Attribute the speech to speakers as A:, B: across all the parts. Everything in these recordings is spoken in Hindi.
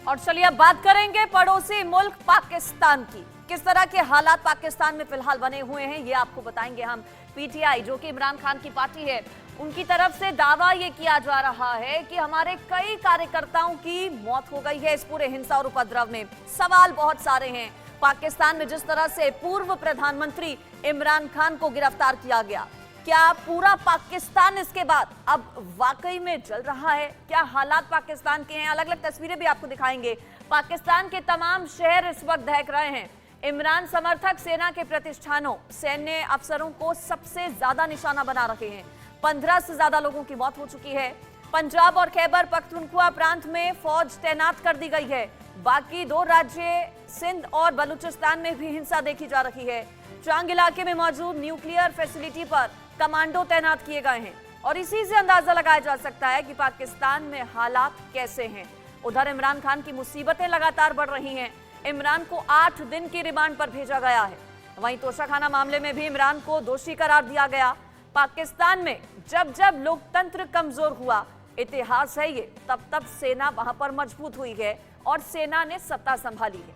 A: और चलिए अब बात करेंगे पड़ोसी मुल्क पाकिस्तान की। किस तरह के हालात पाकिस्तान में फिलहाल बने हुए हैं ये आपको बताएंगे हम। पीटीआई जो कि इमरान खान की पार्टी है, उनकी तरफ से दावा ये किया जा रहा है कि हमारे कई कार्यकर्ताओं की मौत हो गई है इस पूरे हिंसा और उपद्रव में। सवाल बहुत सारे हैं। पाकिस्तान में जिस तरह से पूर्व प्रधानमंत्री इमरान खान को गिरफ्तार किया गया, क्या पूरा पाकिस्तान इसके बाद अब वाकई में जल रहा है? क्या हालात पाकिस्तान के हैं? अलग अलग तस्वीरें भी आपको दिखाएंगे। पाकिस्तान के तमाम शहर इस वक्त दहक रहे हैं। इमरान समर्थक सेना के प्रतिष्ठानों, सैन्य अफसरों को सबसे ज्यादा निशाना बना रहे हैं। 15 से ज्यादा लोगों की मौत हो चुकी है। पंजाब और खैबर पख्तूनख्वा प्रांत में फौज तैनात कर दी गई है। बाकी 2 राज्य सिंध और बलूचिस्तान में भी हिंसा देखी जा रही है। चांग इलाके में मौजूद न्यूक्लियर फैसिलिटी पर कमांडो तैनात किए गए हैं और इसी से अंदाजा लगाया जा सकता है कि पाकिस्तान में हालात कैसे हैं। उधर इमरान खान की मुसीबतें लगातार बढ़ रही हैं। इमरान को 8 दिन की रिमांड पर भेजा गया है। वहीं तोशाखाना मामले में भी इमरान को दोषी करार दिया गया। पाकिस्तान में जब जब लोकतंत्र कमजोर हुआ, इतिहास है ये, तब तब सेना वहां पर मजबूत हुई है और सेना ने सत्ता संभाली है।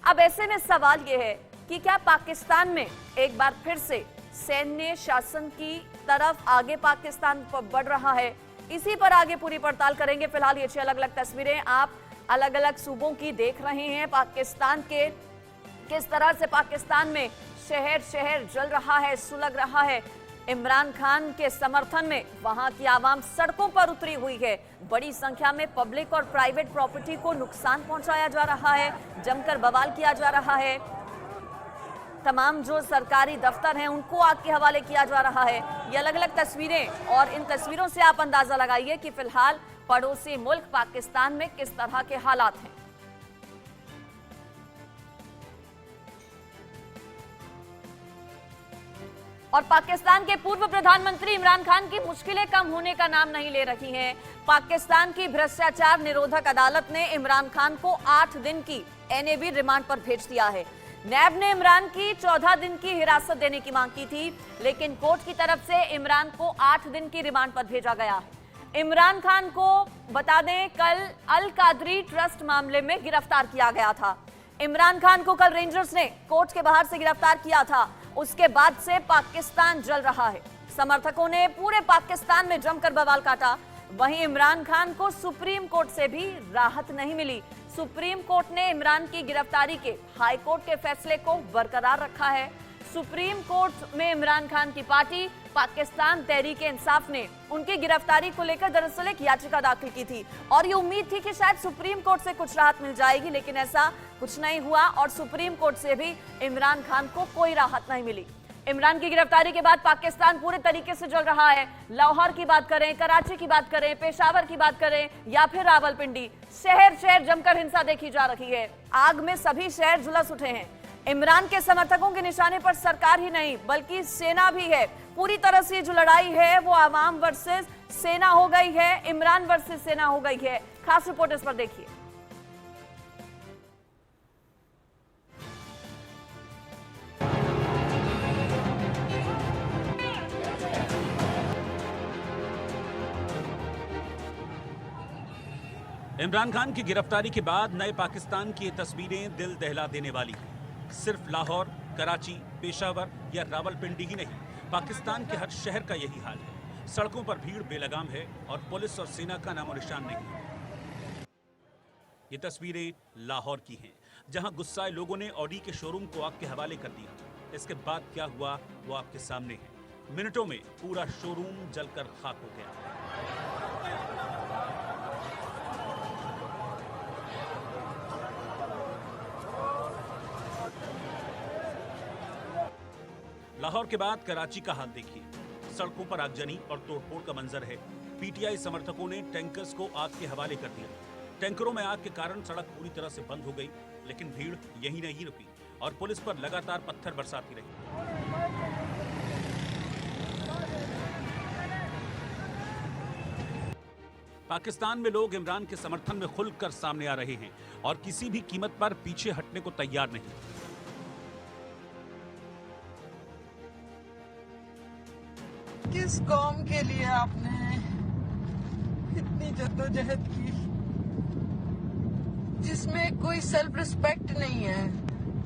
A: अब ऐसे में सवाल यह है कि क्या पाकिस्तान में एक बार फिर से सैन्य शासन की तरफ आगे पाकिस्तान बढ़ रहा है? इसी पर आगे पूरी पड़ताल करेंगे। फिलहाल ये 6 अलग अलग तस्वीरें आप अलग अलग सूबों की देख रहे हैं। पाकिस्तान के किस तरह से पाकिस्तान में शहर शहर जल रहा है, सुलग रहा है। इमरान खान के समर्थन में वहां की आवाम सड़कों पर उतरी हुई है। बड़ी संख्या में पब्लिक और प्राइवेट प्रॉपर्टी को नुकसान पहुंचाया जा रहा है, जमकर बवाल किया जा रहा है। तमाम जो सरकारी दफ्तर हैं उनको आग के हवाले किया जा रहा है। ये अलग अलग तस्वीरें, और इन तस्वीरों से आप अंदाजा लगाइए कि फिलहाल पड़ोसी मुल्क पाकिस्तान में किस तरह के हालात हैं। और पाकिस्तान के पूर्व प्रधानमंत्री इमरान खान की मुश्किलें कम होने का नाम नहीं ले रही हैं। पाकिस्तान की भ्रष्टाचार निरोधक अदालत ने इमरान खान को 8 दिन की एनएबी रिमांड पर भेज दिया है। नैब ने इमरान की 14 दिन की हिरासत देने की मांग की थी, लेकिन कोर्ट की तरफ से इमरान को 8 दिन की रिमांड पर भेजा गया है। इमरान खान को बता दें, कल अल कादरी ट्रस्ट मामले में गिरफ्तार किया गया था। इमरान खान को कल रेंजर्स ने कोर्ट के बाहर से गिरफ्तार किया था। उसके बाद से पाकिस्तान जल रहा है। समर्थकों ने पूरे पाकिस्तान में जमकर बवाल काटा। वहीं इमरान खान को सुप्रीम कोर्ट से भी राहत नहीं मिली। सुप्रीम कोर्ट ने इमरान की गिरफ्तारी के हाई कोर्ट के फैसले को बरकरार रखा है। सुप्रीम कोर्ट में इमरान खान की पार्टी पाकिस्तान तहरीक-ए-इंसाफ ने उनकी गिरफ्तारी को लेकर दरअसल एक याचिका दाखिल की थी और ये उम्मीद थी कि शायद सुप्रीम कोर्ट से कुछ राहत मिल जाएगी, लेकिन ऐसा कुछ नहीं हुआ और सुप्रीम कोर्ट से भी इमरान खान को कोई राहत नहीं मिली। इमरान की गिरफ्तारी के बाद पाकिस्तान पूरे तरीके से जल रहा है। लाहौर की बात करें, कराची की बात करें, पेशावर की बात करें या फिर रावलपिंडी, शहर शहर जमकर हिंसा देखी जा रही है। आग में सभी शहर झुलस उठे हैं। इमरान के समर्थकों के निशाने पर सरकार ही नहीं बल्कि सेना भी है। पूरी तरह से जो लड़ाई है वो आवाम वर्सेस सेना हो गई है, इमरान वर्सेस सेना हो गई है। खास रिपोर्ट इस पर देखिए।
B: इमरान खान की गिरफ्तारी के बाद नए पाकिस्तान की ये तस्वीरें दिल दहला देने वाली हैं। सिर्फ लाहौर, कराची, पेशावर या रावलपिंडी ही नहीं, पाकिस्तान के हर शहर का यही हाल है। सड़कों पर भीड़ बेलगाम है और पुलिस और सेना का नामो निशान नहीं। ये तस्वीरें लाहौर की हैं, जहां गुस्साए लोगों ने ऑडी के शोरूम को आग के हवाले कर दिया। इसके बाद क्या हुआ वो आपके सामने है। मिनटों में पूरा शोरूम जलकर खाक हो गया। लाहौर के बाद कराची का हाल देखिए। सड़कों पर आगजनी और तोड़फोड़ का मंजर है। पीटीआई समर्थकों ने टैंकर्स को आग के हवाले कर दिया। टैंकरों में आग के कारण सड़क पूरी तरह से बंद हो गई, लेकिन भीड़ यहीं नहीं रुकी और पुलिस पर लगातार पत्थर बरसाती रही। पाकिस्तान में लोग इमरान के समर्थन में खुलकर सामने आ रहे हैं और किसी भी कीमत पर पीछे हटने को तैयार नहीं।
C: किस कौम के लिए आपने इतनी जद्दोजहद की, जिसमें कोई सेल्फ रिस्पेक्ट नहीं है,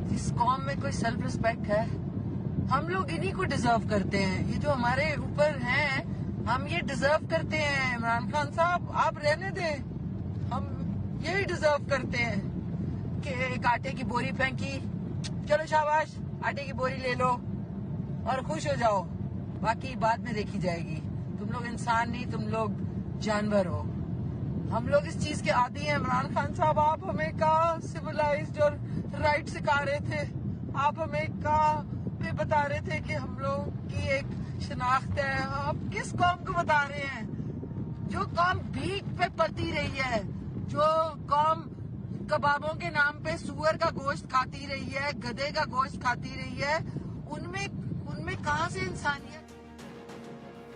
C: जिस कौम में कोई सेल्फ रिस्पेक्ट है, हम लोग इन्हीं को डिजर्व करते हैं। ये जो हमारे ऊपर हैं, हम ये डिजर्व करते हैं। इमरान खान साहब, आप रहने दें, हम यही डिजर्व करते हैं कि एक आटे की बोरी फेंकी, चलो शाबाश, आटे की बोरी ले लो और खुश हो जाओ, बाकी बाद में देखी जाएगी। तुम लोग इंसान नहीं, तुम लोग जानवर हो। हम लोग इस चीज के आदी हैं। इमरान खान साहब, आप हमें कहा सिविलाइज्ड और राइट सिखा रहे थे, आप हमें कहा पे बता रहे थे कि हम लोग की एक शनाख्त है। आप किस कौम को बता रहे हैं? जो कौम भीख पे पलती रही है, जो कौम कबाबों के नाम पे सुअर का गोश्त खाती रही है, गधे का गोश्त खाती रही है, उनमें कहां से इंसानियत?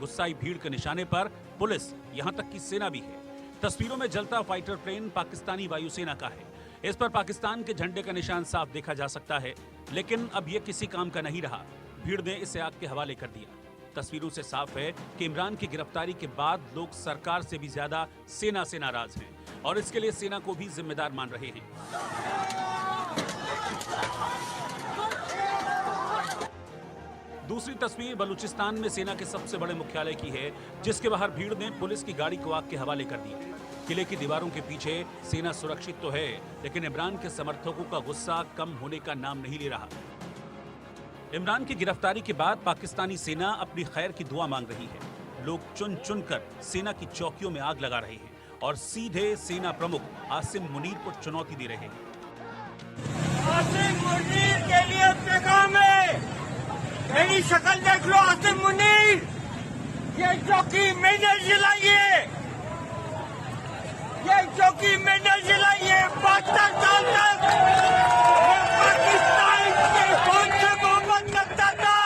B: गुस्साई भीड़ के निशाने पर पुलिस, यहां तक कि सेना भी है। तस्वीरों में जलता फाइटर प्लेन पाकिस्तानी वायुसेना का है। इस पर पाकिस्तान के झंडे का निशान साफ देखा जा सकता है, लेकिन अब यह किसी काम का नहीं रहा। भीड़ ने इसे आग के हवाले कर दिया। तस्वीरों से साफ है कि इमरान की गिरफ्तारी के बाद लोग सरकार से भी ज्यादा सेना से नाराज हैं और इसके लिए सेना को भी जिम्मेदार मान रहे हैं। दूसरी तस्वीर बलूचिस्तान में सेना के सबसे बड़े मुख्यालय की है, जिसके बाहर भीड़ ने पुलिस की गाड़ी को आग के हवाले कर दिया। किले की दीवारों के पीछे सेना सुरक्षित तो है, लेकिन इमरान के समर्थकों का गुस्सा कम होने का नाम नहीं ले रहा। इमरान की गिरफ्तारी के बाद पाकिस्तानी सेना अपनी खैर की दुआ मांग रही है। लोग चुन चुन कर सेना की चौकियों में आग लगा रहे हैं और सीधे सेना प्रमुख आसिम मुनीर को चुनौती दे रहे हैं।
D: आसिम मुनीर के लिए पैगाम है, मेरी शक्ल देख लो आसिम मुनीर, ये चौकी मैंने जलाई है, ये चौकी मैंने जलाई है। 72 साल तक पाकिस्तान के फौज से मोहब्बत करता था,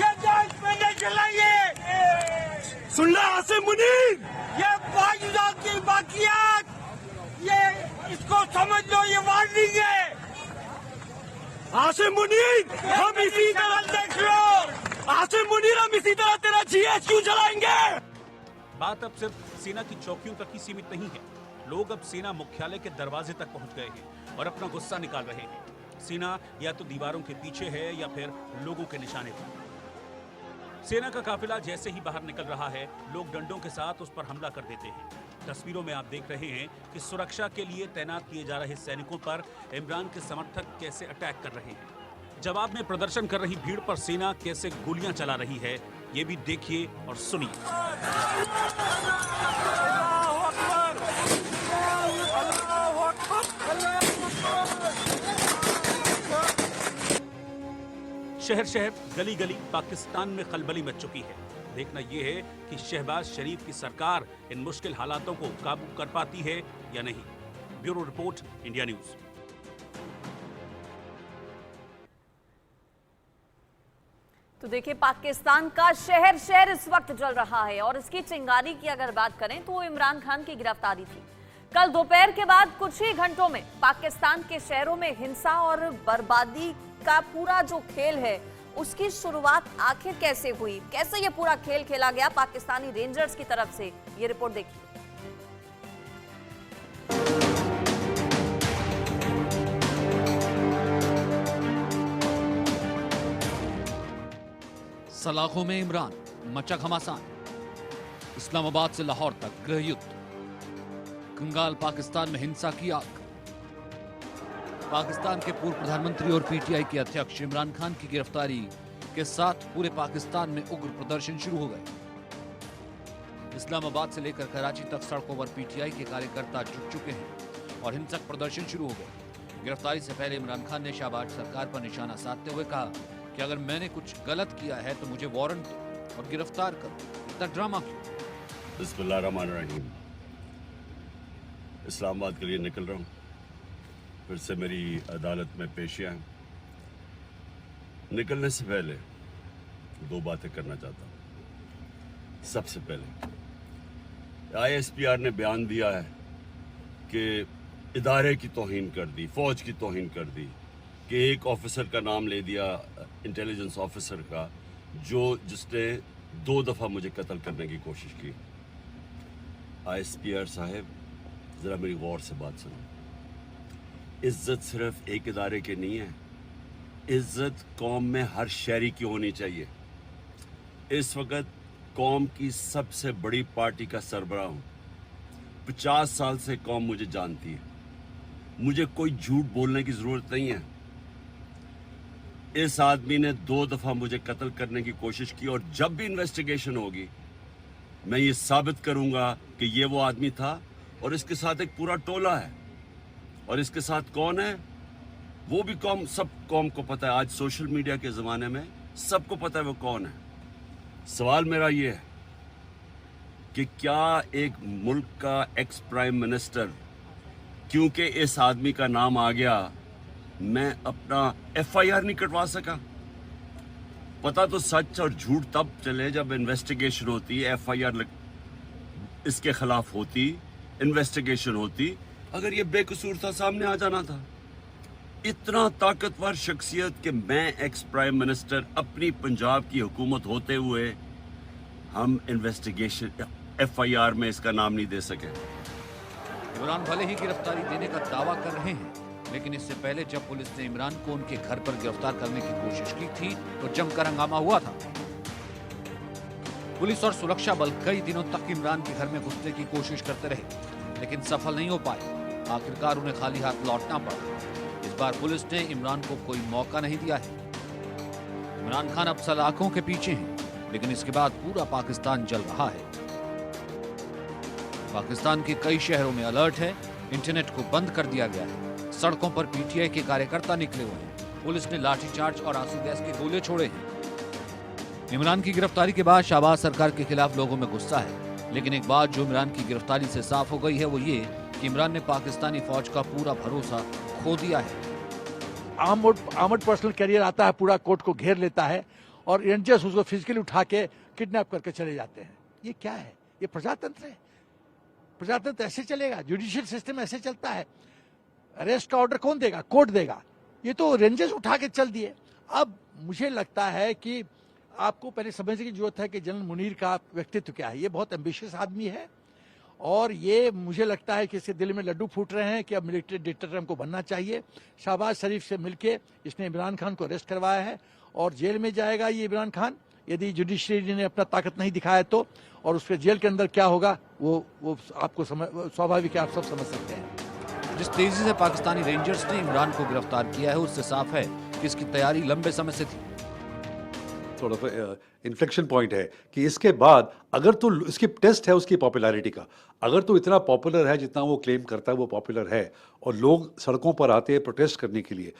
D: ये देश मैंने जलाई है। सुन लो आसिम मुनीर, ये फायदा की बाकियात, ये इसको समझ लो, ये वार्निंग है। आसिम मुनीर, हम इसी तरह देख लो, आसिम मुनीर, हम इसी तरह तेरा GHQ जलाएंगे।
B: बात अब सिर्फ सेना की चौकियों तक ही सीमित नहीं है। लोग अब सेना मुख्यालय के दरवाजे तक पहुंच गए हैं और अपना गुस्सा निकाल रहे हैं। सेना या तो दीवारों के पीछे है या फिर लोगों के निशाने पर। सेना का काफिला जैसे ही बाहर निकल रहा है, लोग डंडों के साथ उस पर हमला कर देते हैं। तस्वीरों में आप देख रहे हैं कि सुरक्षा के लिए तैनात किए जा रहे सैनिकों पर इमरान के समर्थक कैसे अटैक कर रहे हैं। जवाब में प्रदर्शन कर रही भीड़ पर सेना कैसे गोलियां चला रही है, ये भी देखिए और सुनिए। शहर शहर, गली गली पाकिस्तान में खलबली मच चुकी है। देखना यह है कि शहबाज शरीफ की सरकार इन मुश्किल हालातों को काबू कर पाती है या नहीं। Bureau report, India news.
A: तो देखिए, पाकिस्तान का शहर शहर इस वक्त जल रहा है और इसकी चिंगारी की अगर बात करें तो इमरान खान की गिरफ्तारी थी। कल दोपहर के बाद कुछ ही घंटों में पाकिस्तान के शहरों में हिंसा और बर्बादी का पूरा जो खेल है, उसकी शुरुआत आखिर कैसे हुई, कैसे ये पूरा खेल खेला गया पाकिस्तानी रेंजर्स की तरफ से, ये रिपोर्ट देखिए।
E: सलाखों में इमरान, मचा घमासान। इस्लामाबाद से लाहौर तक गृह युद्ध। कंगाल पाकिस्तान में हिंसा की आग। पाकिस्तान के पूर्व प्रधानमंत्री और पीटीआई के अध्यक्ष इमरान खान की गिरफ्तारी के साथ पूरे पाकिस्तान में उग्र प्रदर्शन शुरू हो गए। इस्लामाबाद से लेकर कराची तक सड़कों पर पीटीआई के कार्यकर्ता जुट चुके हैं और हिंसक प्रदर्शन शुरू हो गए। गिरफ्तारी से पहले इमरान खान ने शहबाज सरकार पर निशाना साधते हुए कहा कि अगर मैंने कुछ गलत किया है तो मुझे वारंट दो और गिरफ्तार करो। इतना ड्रामा क्यों?
F: बिस्मिल्लाहिर्रहमानिर्रहीम। इस्लामाबाद के लिए निकल रहा हूँ। फिर से मेरी अदालत में पेशियां हैं। निकलने से पहले दो बातें करना चाहता हूँ। सबसे पहले ISPR ने बयान दिया है कि इदारे की तौहीन कर दी, फौज की तौहीन कर दी, कि एक ऑफिसर का नाम ले दिया, इंटेलिजेंस ऑफिसर का, जिसने 2 दफ़ा मुझे कत्ल करने की कोशिश की। ISPR साहब, जरा मेरी गौर से बात सुनो। इज्जत सिर्फ एक इदारे की नहीं है, इज्जत कौम में हर शहरी की होनी चाहिए। इस वक्त कौम की सबसे बड़ी पार्टी का सरबराह हूं। 50 साल से कौम मुझे जानती है, मुझे कोई झूठ बोलने की जरूरत नहीं है। इस आदमी ने 2 दफा मुझे कत्ल करने की कोशिश की और जब भी इन्वेस्टिगेशन होगी मैं ये साबित करूंगा कि ये वो आदमी था और इसके साथ एक पूरा टोला है। और इसके साथ कौन है वो भी सब कौम को पता है। आज सोशल मीडिया के जमाने में सबको पता है वो कौन है। सवाल मेरा ये है कि क्या एक मुल्क का एक्स प्राइम मिनिस्टर, क्योंकि इस आदमी का नाम आ गया, मैं अपना FIR नहीं कटवा सका? पता तो सच और झूठ तब चले जब इन्वेस्टिगेशन होती, FIR इसके खिलाफ होती, इन्वेस्टिगेशन होती। अगर ये बेकसूर था सामने आ जाना था। इतना ताकतवर शख्सियत कि मैं एक्स प्राइम मिनिस्टर, अपनी पंजाब की हुकूमत होते हुए हम इन्वेस्टिगेशन FIR में इसका नाम नहीं दे सके।
E: इमरान भले ही गिरफ्तारी देने का दावा कर रहे हैं, लेकिन इससे पहले जब पुलिस ने इमरान को उनके घर पर गिरफ्तार करने की कोशिश की थी तो जमकर हंगामा हुआ था। पुलिस और सुरक्षा बल कई दिनों तक इमरान के घर में घुसने की कोशिश करते रहे, लेकिन सफल नहीं हो पाए। आखिरकार उन्हें खाली हाथ लौटना पड़ा। इस बार पुलिस ने इमरान को कोई मौका नहीं दिया है। इमरान खान अब सलाखों के पीछे हैं, लेकिन इसके बाद पूरा पाकिस्तान जल रहा है। पाकिस्तान के कई शहरों में अलर्ट है, इंटरनेट को बंद कर दिया गया है, सड़कों पर PTI के कार्यकर्ता निकले हुए हैं, पुलिस ने लाठीचार्ज और आंसू गैस के गोले छोड़े हैं। इमरान की गिरफ्तारी के बाद शहबाज सरकार के खिलाफ लोगों में गुस्सा है, लेकिन एक बात जो इमरान की गिरफ्तारी से साफ हो गई है वो ये कि इमरान ने पाकिस्तानी फौज का पूरा भरोसा खो दिया है।
G: आर्मड पर्सनल कैरियर आता है, पूरा कोर्ट को घेर लेता है और रेंजर्स उसको फिजिकली उठा के किडनैप करके चले जाते हैं। ये क्या है? ये प्रजातंत्र है। प्रजातंत्र ऐसे चलेगा? जुडिशियल सिस्टम ऐसे चलता है? अरेस्ट का ऑर्डर कौन देगा? कोर्ट देगा। ये तो रेंजर्स उठा के चल दिए। अब मुझे लगता है कि आपको पहले समझने की जरूरत है कि जनरल मुनीर का व्यक्तित्व क्या है। ये बहुत एम्बिशियस आदमी है और ये मुझे लगता है कि इसके दिल में लड्डू फूट रहे हैं कि अब मिलिट्री डिक्टेटर हमको बनना चाहिए। शहबाज शरीफ से मिलके इसने इमरान खान को अरेस्ट करवाया है और जेल में जाएगा ये इमरान खान, यदि जुडिशरी ने अपना ताकत नहीं दिखाया तो। और उसके जेल के अंदर क्या होगा वो आपको स्वाभाविक है, आप सब समझ सकते हैं।
E: जिस तेजी से पाकिस्तानी रेंजर्स ने इमरान को गिरफ्तार किया है उससे साफ है कि इसकी तैयारी लंबे समय से थी।
H: थोड़ा इन्फ्लेक्शन पॉइंट है कि इसके बाद अगर तो इसकी टेस्ट है उसकी पॉपुलैरिटी का, अगर तो इतना पॉपुलर है जितना वो क्लेम करता है वो पॉपुलर है और लोग सड़कों पर आते हैं प्रोटेस्ट करने के लिए,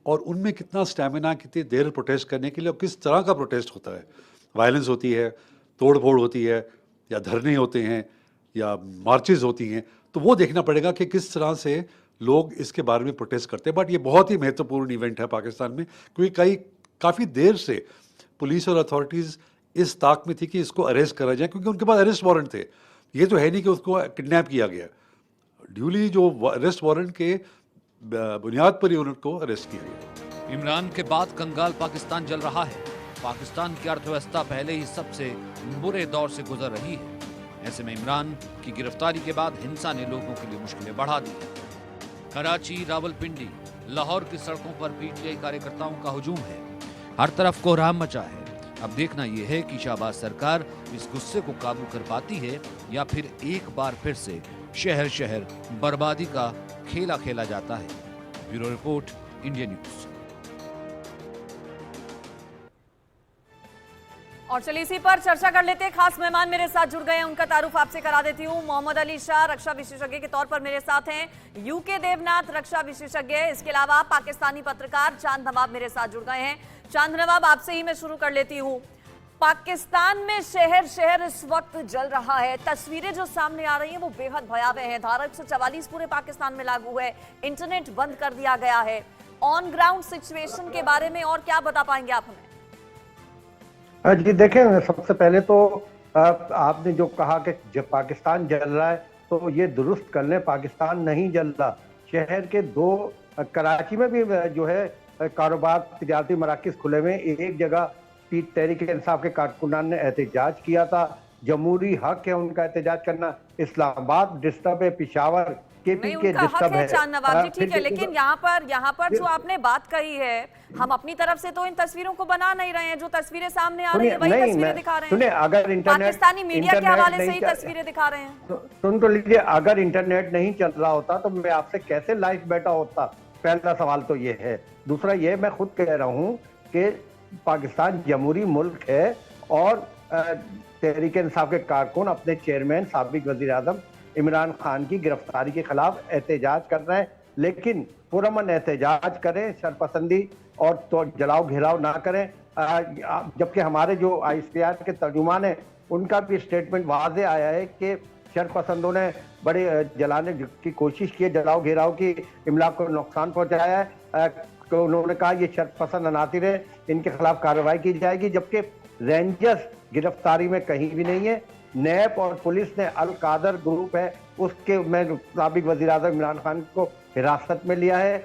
H: और उनमें कितना स्टैमिना, कितनी देर प्रोटेस्ट करने के लिए और किस तरह का प्रोटेस्ट होता है। वायलेंस होती है, तोड़ फोड़ होती है, या धरने होते हैं या मार्चेज होती हैं, तो वो देखना पड़ेगा कि किस तरह से लोग इसके बारे में प्रोटेस्ट करते हैं। बट ये बहुत ही महत्वपूर्ण इवेंट है पाकिस्तान में, क्योंकि काफ़ी देर से पुलिस और अथॉरिटीज़ इस ताक में थी कि इसको अरेस्ट करा जाए, क्योंकि उनके पास अरेस्ट वारंट थे। ये तो है नहीं कि उसको किडनैप किया गया, ड्यूली जो अरेस्ट वारंट के बुनियाद पर ही उनको अरेस्ट किया गया।
E: इमरान के बाद कंगाल पाकिस्तान जल रहा है। पाकिस्तान की अर्थव्यवस्था पहले ही सबसे बुरे दौर से गुजर रही है। ऐसे में इमरान की गिरफ्तारी के बाद हिंसा ने लोगों के लिए मुश्किलें बढ़ा दी हैं। कराची, रावलपिंडी, लाहौर की सड़कों पर PTI कार्यकर्ताओं का हुजूम है। हर तरफ कोहराम मचा है। अब देखना यह है कि शहबाज सरकार इस गुस्से को काबू कर पाती है या फिर एक बार फिर से शहर शहर बर्बादी का खेला खेला जाता है। Bureau report, India news.
A: और चलिए इसी पर चर्चा कर लेते हैं। खास मेहमान मेरे साथ जुड़ गए हैं, उनका तारुफ आपसे करा देती हूँ। मोहम्मद अली शाह रक्षा विशेषज्ञ के तौर पर मेरे साथ हैं। UK देवनाथ रक्षा विशेषज्ञ, इसके अलावा पाकिस्तानी पत्रकार चांद नवाब मेरे साथ जुड़ गए हैं। चांद नवाब, आपसे ही मैं शुरू कर लेती हूँ। पाकिस्तान में शहर शहर इस वक्त जल रहा है। तस्वीरें जो सामने आ रही हैं वो बेहद भयावह हैं। धारा 144 पूरे पाकिस्तान में लागू है, इंटरनेट बंद कर दिया गया है। ऑन ग्राउंड सिचुएशन के बारे में और क्या बता पाएंगे आप हमें?
I: जी देखें, सबसे पहले तो आपने जो कहा कि जब पाकिस्तान जल रहा है तो ये दुरुस्त कर लें, पाकिस्तान नहीं जल रहा। शहर के 2 कराची में भी जो है कारोबार तिजारती मराकज़ खुले हुए। एक जगह तहरीक इंसाफ के कारकुनान ने एहतजाज किया था, जमहूरी हक है उनका एहतजाज करना। इस्लामाबाद डिस्टर्ब है, पेशावर केपी
A: नहीं,
I: के
A: उनका हक
I: डिस्टर्ब
A: है
I: है।
A: चांद नवाब जी,
I: फिर
A: ठीक है, लेकिन यहाँ पर जो
I: फिर-
A: आपने बात कही है, हम अपनी तरफ से तो इन तस्वीरों को बना नहीं रहे हैं। जो तस्वीरें सामने आ रही है वही
I: नहीं,
A: तस्वीरें
I: मैं
A: दिखा रहे
I: सुनिए,
A: हैं।
I: अगर इंटरनेट
A: पाकिस्तानी मीडिया के हवाले से ही
I: नहीं चल-
A: तस्वीरें दिखा रहे हैं।
I: सुन तो लीजिए, अगर इंटरनेट नहीं चल रहा होता तो मैं आपसे कैसे लाइव बैठा होता, पहला सवाल तो ये है। दूसरा ये मैं खुद कह रहा हूँ कि पाकिस्तान जमहूरी मुल्क है और तहरीक इंसाफ के कारकुन अपने चेयरमैन साबिक वजीर आजम इमरान खान की गिरफ्तारी के खिलाफ एहतजाज कर रहे हैं, लेकिन पुरअमन एहतजाज करें, शरपसंदी और तो जलाओ घेराव ना करें। जबकि हमारे जो ISPR के तर्जुमान हैं उनका भी स्टेटमेंट वाज़े आया है कि शरपसंदों ने बड़े जलाने की कोशिश की, जलाओ घेराव की, इमलाक को नुकसान पहुंचाया है। तो उन्होंने कहा ये शरपसंद अनातिर है, इनके खिलाफ कार्रवाई की जाएगी। जबकि रेंजर्स गिरफ्तारी में कहीं भी नहीं है। नैब और पुलिस ने अल कादर ग्रुप है उसके में साबिक वजीर आजम इमरान खान को हिरासत में लिया है।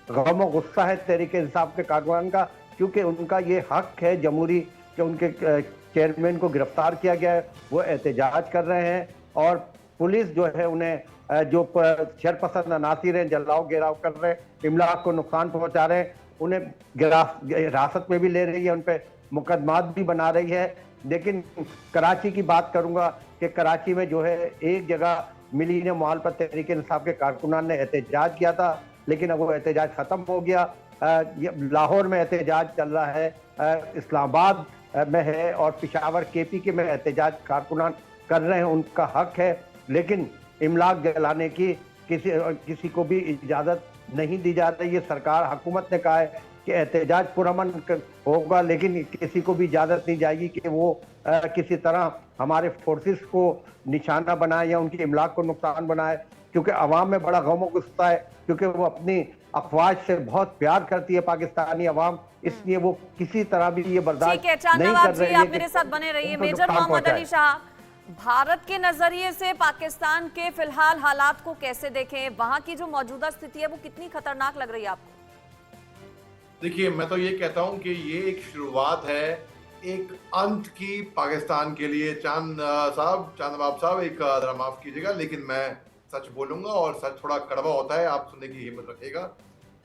I: गम और गुस्सा है तहरीक इंसाफ के कारकुनान का, क्योंकि उनका ये हक है जमहूरी कि उनके चेयरमैन को गिरफ्तार किया गया है। वो एहतजाज कर रहे हैं और पुलिस जो है उन्हें जो शरपसंद अनासिर हैं जलाओ घेराव कर रहे हैं, इमलाक को नुकसान पहुंचा रहे हैं, उन्हें हिरासत में भी ले रही है, उन पर मुकदमात भी बना रही है। लेकिन कराची की बात करूंगा कि कराची में जो है एक जगह मिलीनियम मॉल पर तहरीक इंसाफ के कारकुनान ने एहतजाज किया था, लेकिन अब वो एहतजाज खत्म हो गया। लाहौर में एहतजाज चल रहा है, इस्लामाबाद में है और पेशावर KP के में एहतजाज कारकुनान कर रहे हैं, उनका हक है। लेकिन इमलाक जलाने की किसी को भी इजाज़त नहीं दी जा रही है। सरकार हुकूमत ने कहा है कि एहतजाज पुरअमन होगा, लेकिन किसी को भी इजाज़त नहीं जाएगी कि वो किसी तरह हमारे फोर्सेस को निशाना बनाए या उनकी इमलाक को नुकसान बनाए, क्योंकि अवाम में बड़ा गम और गुस्सा है, क्योंकि वो अपनी अफवाज से बहुत प्यार करती है पाकिस्तानी अवाम, इसलिए वो किसी तरह भी ये बर्दाश्त
A: ठीक है चांद
I: नहीं
A: नवाब
I: कर
A: जी,
I: रही
A: आप
I: है
A: मेरे
I: कि
A: साथ बने रहिए।
I: उनको
A: मेजर
I: नुकसान
A: मोहम्मद अली
I: पहुंचाए।
A: शाह, भारत के नजरिए से पाकिस्तान के फिलहाल हालात को कैसे देखें? वहां की जो मौजूदा स्थिति है वो कितनी खतरनाक लग रही है आपको?
J: देखिए, मैं तो ये कहता हूं कि ये एक शुरुआत है एक अंत की पाकिस्तान के लिए। चांद नवाब साहब, एक जरा माफ कीजिएगा, लेकिन मैं सच बोलूंगा और सच थोड़ा कड़वा होता है, आप सुनने की हिम्मत रखिएगा।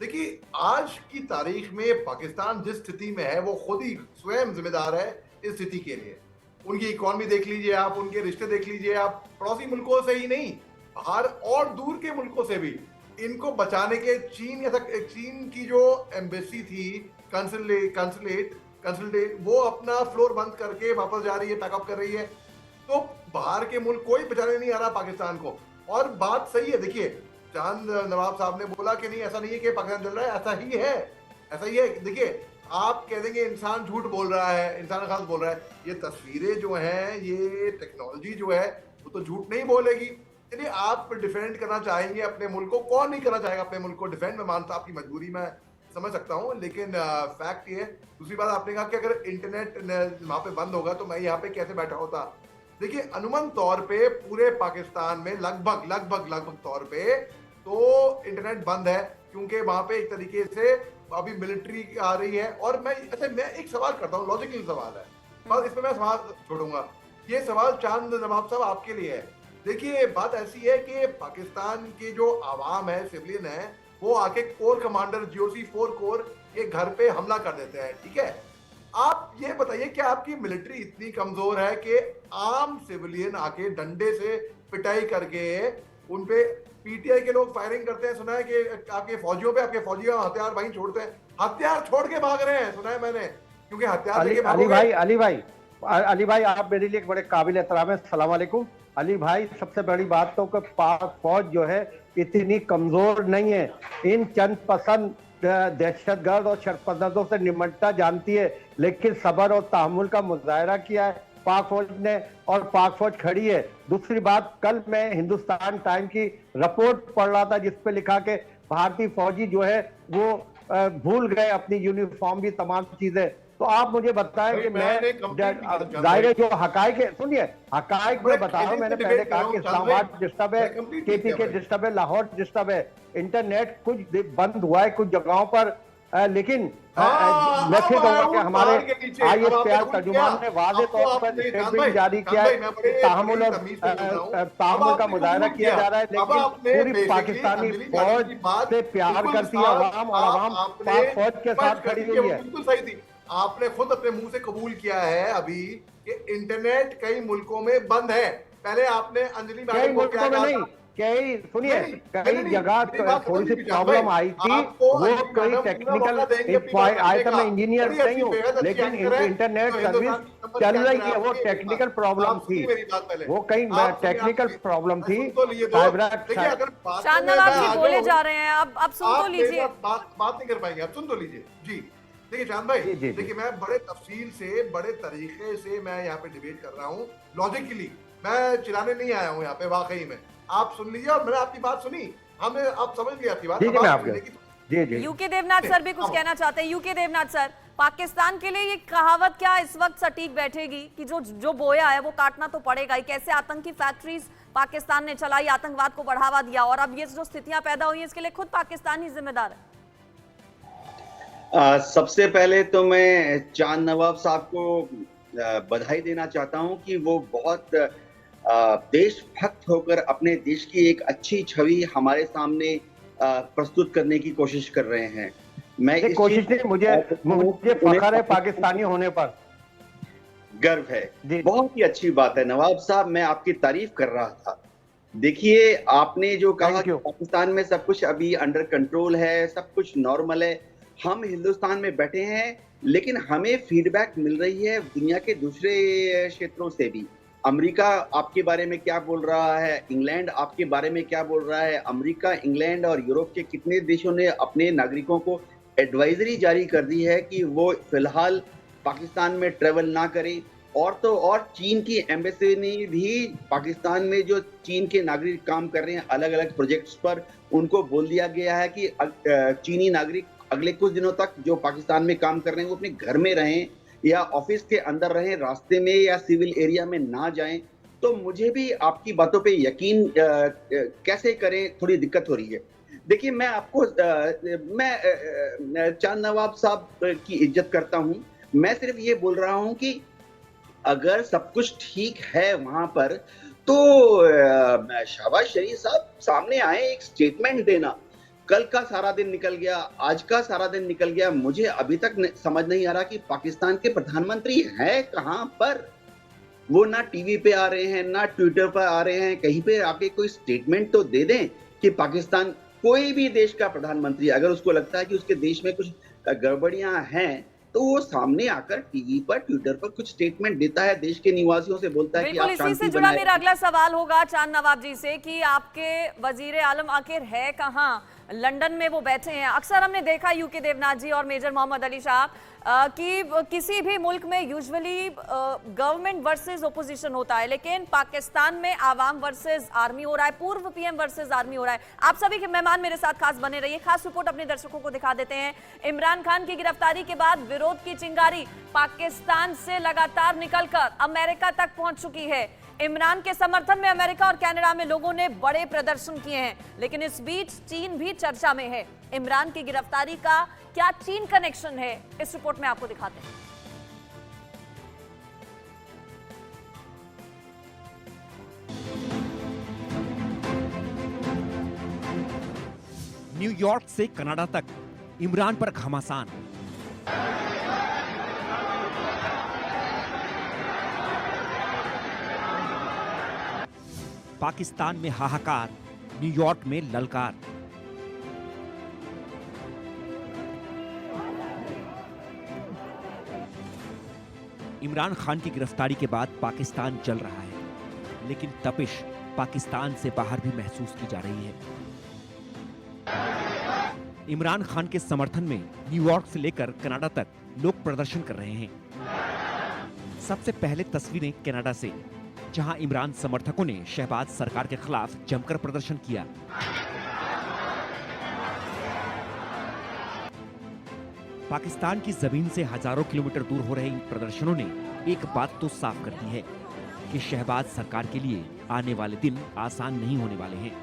J: देखिए, आज की तारीख में पाकिस्तान जिस स्थिति में है वो खुद ही स्वयं जिम्मेदार है इस स्थिति के लिए। उनकी इकॉनमी देख लीजिए आप, उनके रिश्ते देख लीजिए आप, पड़ोसी मुल्कों से ही नहीं, बाहर और दूर के मुल्कों से भी इनको बचाने के चीन की जो एम्बेसी थी, कंसुलेट, वो अपना फ्लोर बंद करके वापस जा रही है, पैकअप कर रही है। तो बाहर के मुल्क कोई बचाने नहीं आ रहा पाकिस्तान को। और बात सही है, देखिए चांद नवाब साहब ने बोला कि नहीं ऐसा नहीं है कि पाकिस्तान जल रहा है, ऐसा ही है, ऐसा ही है। देखिए, आप कह देंगे इंसान झूठ बोल रहा है, इंसान गलत बोल रहा है, ये तस्वीरें जो हैं, ये टेक्नोलॉजी जो है वो तो झूठ नहीं बोलेगी। चलिए, आप डिफेंड करना चाहेंगे अपने मुल्क को, कौन नहीं करना चाहेगा अपने मुल्क को डिफेंड? मैं मानता आपकी मजबूरी मैं समझ सकता हूँ, लेकिन फैक्ट ये है। दूसरी बात, आपने कहा कि अगर इंटरनेट वहां पे बंद होगा तो मैं यहाँ पे कैसे बैठा होता। देखिए, अनुमान तौर पे पूरे पाकिस्तान में लगभग तौर पे तो इंटरनेट बंद है, क्योंकि वहां पे एक तरीके से अभी मिलिट्री आ रही है। और मैं एक सवाल करता हूँ, लॉजिकल सवाल है, बस इसमें मैं सवाल छोड़ूंगा। ये सवाल चांद नवाब साहब आपके लिए है। देखिए, बात ऐसी है कि पाकिस्तान की जो आवाम है, सिविलियन है, वो आके कोर कमांडर GOC 4 कोर के घर पे हमला कर देते हैं, ठीक है। आप ये बताइए, क्या आपकी मिलिट्री इतनी कमजोर है कि आम सिविलियन आके डंडे से पिटाई करके उन पे PTI के लोग फायरिंग करते हैं? सुना है कि आपके फौजियों पे, आपके फौजी हथियार वहीं छोड़ते हैं, हथियार छोड़ के भाग रहे हैं, सुना है मैंने, क्योंकि हथियार लेके
I: अली भाई आप मेरे लिए बड़े काबिल एहतराम है। सलाम अलैकुम अली भाई। सबसे बड़ी बात तो कि पाक फौज जो है इतनी कमजोर नहीं है, इन चंद पसंद दहशतगर्द और शरपसंदों से निमटना जानती है, लेकिन सब्र और तहम्मुल का मुजाहरा किया है पाक फौज ने, और पाक फौज खड़ी है। दूसरी बात, कल मैं हिंदुस्तान टाइम की रिपोर्ट पढ़ रहा था जिसपे लिखा कि भारतीय फौजी जो है वो भूल गए अपनी यूनिफॉर्म भी, तमाम चीजें। तो आप मुझे बताएं कि मैं दायरे जो हकाइक है, सुनिए हकाइक में बता रहा हूँ। मैंने पहले कहा कि इस्लामाबाद डिस्टर्ब है, KP के डिस्टर्ब है, लाहौर डिस्टर्ब है, इंटरनेट कुछ बंद हुआ है कुछ जगहों पर, लेकिन
J: हाँ,
I: मैं फिर
J: अब
I: कहूंगा
J: आया
I: कि
J: हूँ
I: हमारे
J: पहाड़ के नीचे। अब
I: ISPR
J: आपने खुद
I: तर्जुमान
J: किया।
I: ने वाज़े
J: अब तो
I: तौर पर
J: आपने जान
I: स्टेटमेंट
J: भाई,
I: जारी किया
J: जान
I: है
J: भाई, मैं
I: कि तहमुल और
J: तमीज से बोल रहा हूँ। अब
I: तामुल का
J: आपने
I: मुजाहरा
J: कबूल
I: किया जा रहा है,
J: अब
I: लेकिन
J: आपने
I: पूरी
J: basically
I: पाकिस्तानी
J: अंजलि जानी
I: फौज
J: की बात
I: से प्यार
J: बिल्कुल
I: करती है
J: साफ,
I: अवाम, और अवाम
J: आपने
I: पाक फौज के साथ
J: स्पष्ट कर
I: खड़ी
J: दी कि
I: हुई
J: वो
I: है।
J: बिल्कुल सही थी। आपने खुद अपने मुंह से कबूल किया है अभी कि इंटरनेट कई मुल्कों में बंद है। पहले आपने अंजलि
I: कई
J: मैडम को क्या
I: मुल्कों में
J: कहा
I: नहीं,
J: था?
I: कई सुनिए
J: नहीं,
I: कई
J: नहीं,
I: जगह
J: मेरी बात
I: थोड़ी
J: समझ
I: सी
J: लीजिए जान भाई।
I: प्रॉब्लम आई थी,
J: आपको
I: वो
J: अंजलि
I: कोई
J: मैडम पूरा
I: टेक्निकल
J: मौका देंगे अपनी बात
I: आई
J: रखने
I: तो
J: का।
I: मैं इंजीनियर
J: बड़ी
I: नहीं
J: अच्छी,
I: हूँ,
J: बेहद अच्छी
I: लेकिन
J: एंकर है,
I: इंटरनेट
J: जो
I: सर्विस
J: हिंदुस्तान की नंबर
I: चल
J: एक
I: रही
J: एंकर है।
I: थी,
J: आप
I: वो
J: सुनिए मेरी
I: टेक्निकल
J: बात।
I: प्रॉब्लम
J: आप
I: थी,
J: सुनिए मेरी बात पहले।
I: वो कहीं
J: आप सुनिए,
I: टेक्निकल
J: आप
I: प्रॉब्लम थी।
J: सुन तो लिए दो।
I: साइबर
J: देखिए अगर बात
A: चांद
J: में
A: नवाब
J: मैं
A: जी
J: आ
A: बोले
J: जाऊं,
A: जा रहे हैं, अब सुन तो
J: आप मेरे
A: लीजिए।
J: साथ बात नहीं कर पाएंगे, आप सुन तो लीजिए जी। देखिए चांद भाई,
I: जी, जी, जी।
J: देखिए मैं बड़े तफसील से, बड़े तरीके से मैं यहाँ पे डिबेट कर रहा हूँ, लॉजिकली। मैं चिल्लाने नहीं आया हूँ यहाँ पे, वाकई में। आप सुन लीजिए, और मैंने आपकी बात सुनी, हमें आप समझ गए आपकी बात।
I: जी,
J: अब
I: जी, मैं
J: आप
I: आपके
J: सुनिए कि-
I: जी, जी।
A: यूके देवनाथ सर भी कुछ कहना चाहते हैं। यूके देवनाथ सर, पाकिस्तान के लिए ये कहावत क्या इस वक्त सटीक बैठेगी कि जो बोया है वो काटना तो पड़ेगा ही? कैसे आतंकी फैक्ट्रीज पाकिस्तान ने चलाई, आतंकवाद को बढ़ावा दिया, और अब ये जो स्थितियां पैदा हुई हैं इसके लिए खुद पाकिस्तान ही जिम्मेदार है।
K: सबसे पहले तो मैं चांद नवाब साहब को बधाई देना चाहता हूं कि वो बहुत देशभक्त होकर अपने देश की एक अच्छी छवि हमारे सामने प्रस्तुत करने की कोशिश कर रहे हैं। मैं इस
I: कोशिश
K: चीज़
I: नहीं, मुझे फख्र है पाकिस्तानी होने पर,
K: गर्व है।
I: जी।
K: बहुत ही अच्छी बात है नवाब साहब, मैं आपकी तारीफ कर रहा था। देखिए आपने जो कहा कि पाकिस्तान में सब कुछ अभी अंडर कंट्रोल है, सब कुछ नॉर्मल है। हम हिंदुस्तान में बैठे हैं, लेकिन हमें फीडबैक मिल रही है दुनिया के दूसरे क्षेत्रों से भी। अमेरिका आपके बारे में क्या बोल रहा है, इंग्लैंड आपके बारे में क्या बोल रहा है। अमेरिका, इंग्लैंड और यूरोप के कितने देशों ने अपने नागरिकों को एडवाइजरी जारी कर दी है कि वो फिलहाल पाकिस्तान में ट्रेवल ना करें। और तो और चीन की एम्बेसी ने भी पाकिस्तान में जो चीन के नागरिक काम कर रहे हैं अलग अलग प्रोजेक्ट्स पर, उनको बोल दिया गया है कि चीनी नागरिक अगले कुछ दिनों तक जो पाकिस्तान में काम कर रहे हैं वो अपने घर में रहें या ऑफिस के अंदर रहें, रास्ते में या सिविल एरिया में ना जाएं। तो मुझे भी आपकी बातों पे यकीन कैसे करें, थोड़ी दिक्कत हो रही है। देखिए मैं आपको मैं चांद नवाब साहब की इज्जत करता हूं। मैं सिर्फ ये बोल रहा हूं कि अगर सब कुछ ठीक है वहां पर, तो शहबाज शरीफ साहब सामने आए, एक स्टेटमेंट देना। कल का सारा दिन निकल गया, आज का सारा दिन निकल गया, मुझे अभी तक समझ नहीं आ रहा कि पाकिस्तान के प्रधानमंत्री हैं कहां पर। वो ना टीवी पे आ रहे हैं, ना ट्विटर पर आ रहे हैं, कहीं पे आके कोई स्टेटमेंट तो दे दें कि पाकिस्तान, कोई भी देश का प्रधानमंत्री अगर उसको लगता है कि उसके देश में कुछ गड़बड़ियां हैं, तो वो सामने आकर टीवी पर, ट्विटर पर कुछ स्टेटमेंट देता है, देश के निवासियों से बोलता है कि आप
A: इसी से
K: शांति
A: जुड़ा
K: बनाए
A: मेरा अगला सवाल होगा चांद नवाब जी से कि आपके वजीर आलम आखिर है कहाँ? लंदन में वो बैठे हैं। अक्सर हमने देखा यूके देवनाथ जी और मेजर मोहम्मद अली शाह कि किसी भी मुल्क में यूजुअली गवर्नमेंट वर्सेस ओपोजिशन होता है, लेकिन पाकिस्तान में आवाम वर्सेस आर्मी हो रहा है, पूर्व पीएम वर्सेस आर्मी हो रहा है। आप सभी के मेहमान मेरे साथ खास बने रहिए। खास रिपोर्ट अपने दर्शकों को दिखा देते हैं। इमरान खान की गिरफ्तारी के बाद विरोध की चिंगारी पाकिस्तान से लगातार निकलकर अमेरिका तक पहुंच चुकी है। इमरान के समर्थन में अमेरिका और कनाडा में लोगों ने बड़े प्रदर्शन किए हैं, लेकिन इस बीच चीन भी चर्चा में है। इमरान की गिरफ्तारी का क्या चीन कनेक्शन है, इस रिपोर्ट में आपको दिखाते हैं।
L: न्यूयॉर्क से कनाडा तक इमरान पर घमासान। पाकिस्तान में हाहाकार, न्यूयॉर्क में ललकार। इमरान खान की गिरफ्तारी के बाद पाकिस्तान जल रहा है, लेकिन तपिश पाकिस्तान से बाहर भी महसूस की जा रही है। इमरान खान के समर्थन में न्यूयॉर्क से लेकर कनाडा तक लोग प्रदर्शन कर रहे हैं। सबसे पहले तस्वीरें कनाडा से, जहां इमरान समर्थकों ने शहबाज सरकार के खिलाफ जमकर प्रदर्शन किया। पाकिस्तान की जमीन से हजारों किलोमीटर दूर हो रहे इन प्रदर्शनों ने एक बात तो साफ कर दी है कि शहबाज सरकार के लिए आने वाले दिन आसान नहीं होने वाले हैं।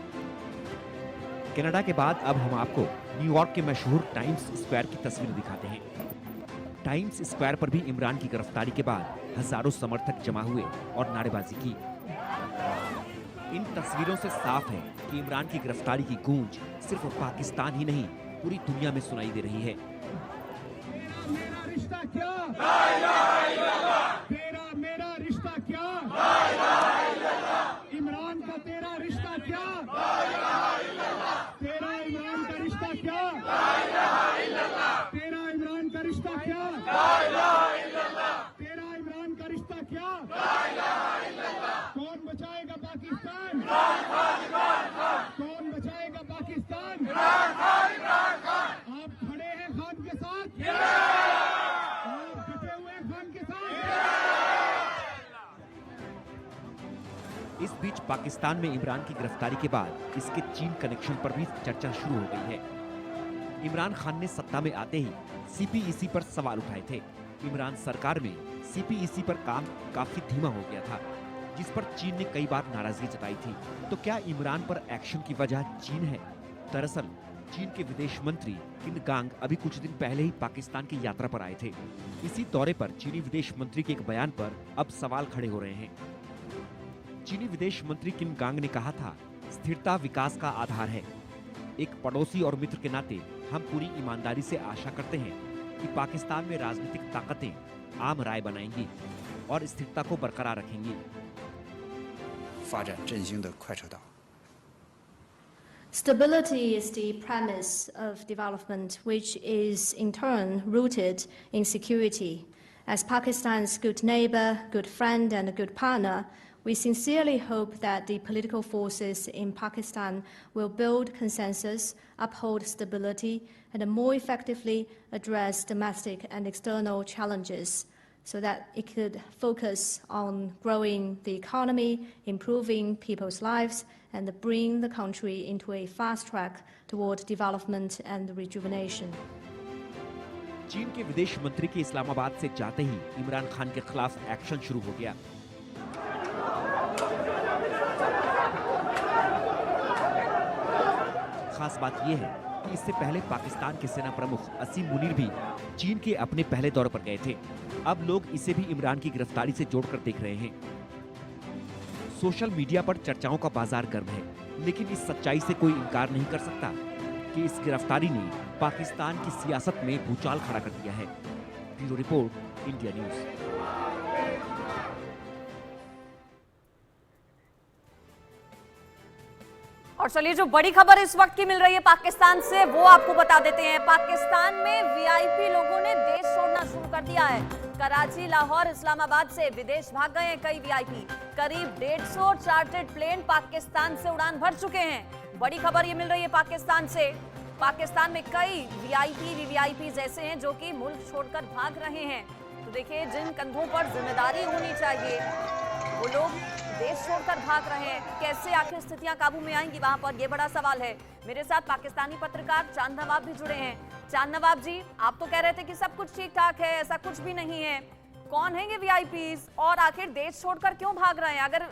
L: कनाडा के बाद अब हम आपको न्यूयॉर्क के मशहूर टाइम्स स्क्वायर की तस्वीर दिखाते हैं। टाइम्स स्क्वायर पर भी इमरान की गिरफ्तारी के बाद हजारों समर्थक जमा हुए और नारेबाजी की। इन तस्वीरों से साफ है कि इमरान की गिरफ्तारी की गूंज सिर्फ पाकिस्तान ही नहीं, पूरी दुनिया में सुनाई दे रही है।
D: मेरा रिश्ता क्या? तेरा मेरा रिश्ता क्या? इमरान का तेरा रिश्ता क्या? तेरा इमरान का रिश्ता क्या? तेरा इमरान का रिश्ता क्या? तेरा इमरान का रिश्ता क्या? कौन बचाएगा पाकिस्तान? कौन बचाएगा पाकिस्तान? आप खड़े हैं खान के साथ? आप डटे हुए हैं खान के साथ?
L: इस बीच पाकिस्तान में इमरान की गिरफ्तारी के बाद इसके चीन कनेक्शन पर भी चर्चा शुरू हो गई है। इमरान खान ने सत्ता में आते ही सीपीईसी पर सवाल उठाए थे। इमरान सरकार में सीपीईसी पर काम काफी धीमा हो गया था, जिस पर चीन ने कई बार नाराजगी जताई थी। तो क्या इमरान पर एक्शन की वजह चीन है? दरअसल चीन के विदेश मंत्री किन गांग अभी कुछ दिन पहले ही पाकिस्तान की यात्रा पर आए थे। इसी दौरे पर चीनी विदेश मंत्री के एक बयान पर अब सवाल खड़े हो रहे हैं। चीनी विदेश मंत्री किन गांग ने कहा था, स्थिरता विकास का आधार है। एक पड़ोसी और मित्र के नाते हम पूरी ईमानदारी से आशा करते हैं कि पाकिस्तान में राजनीतिक ताकतें आम राय बनाएंगी और स्थिरता को बरकरार रखेंगी।
M: 发展振兴的快车道。
N: Stability is the premise of development, which is in turn rooted in security. As Pakistan's good neighbor, good friend, and a good partner, we sincerely hope that the political forces in Pakistan will build consensus, uphold stability, and more effectively address domestic and external challenges, so that it could focus on growing the economy, improving people's lives, and bring the country into a fast track toward development and rejuvenation.
L: चीन के विदेश मंत्री के इस्लामाबाद से जाते ही इमरान खान के खिलाफ एक्शन शुरू हो गया। खास बात यह है कि इससे पहले पाकिस्तान के सेना प्रमुख असीम मुनीर भी चीन के अपने पहले दौरे पर गए थे। अब लोग इसे भी इमरान की गिरफ्तारी से जोड़कर देख रहे हैं। सोशल मीडिया पर चर्चाओं का बाजार गर्म है, लेकिन इस सच्चाई से कोई इनकार नहीं कर सकता कि इस गिरफ्तारी ने पाकिस्तान की सियासत में भूचाल खड़ा कर दिया है। Bureau report, India news.
A: और चलिए, जो बड़ी खबर इस वक्त की मिल रही है पाकिस्तान से, वो आपको बता देते हैं। पाकिस्तान में वीआईपी लोगों ने देश छोड़ना शुरू कर दिया है। कराची, लाहौर, इस्लामाबाद से विदेश भाग गए हैं कई वीआईपी। करीब 150 चार्टर्ड प्लेन पाकिस्तान से उड़ान भर चुके हैं। बड़ी खबर ये मिल रही है पाकिस्तान से। पाकिस्तान में कई वीवीआईपी ऐसे हैं जो कि मुल्क छोड़कर भाग रहे हैं। तो देखिए, जिन कंधों पर जिम्मेदारी होनी चाहिए वो लोग देश छोड़कर भाग रहे हैं। कैसे आखिर स्थितियां काबू में आएंगी वहां पर, ये बड़ा सवाल है। मेरे साथ पाकिस्तानी पत्रकार चांद नवाब भी जुड़े हैं। चांद नवाब जी, आप तो कह रहे थे कि सब कुछ ठीक ठाक है, ऐसा कुछ भी नहीं है। कौन है ये वीआईपीज और आखिर देश छोड़कर क्यों भाग रहे हैं? अगर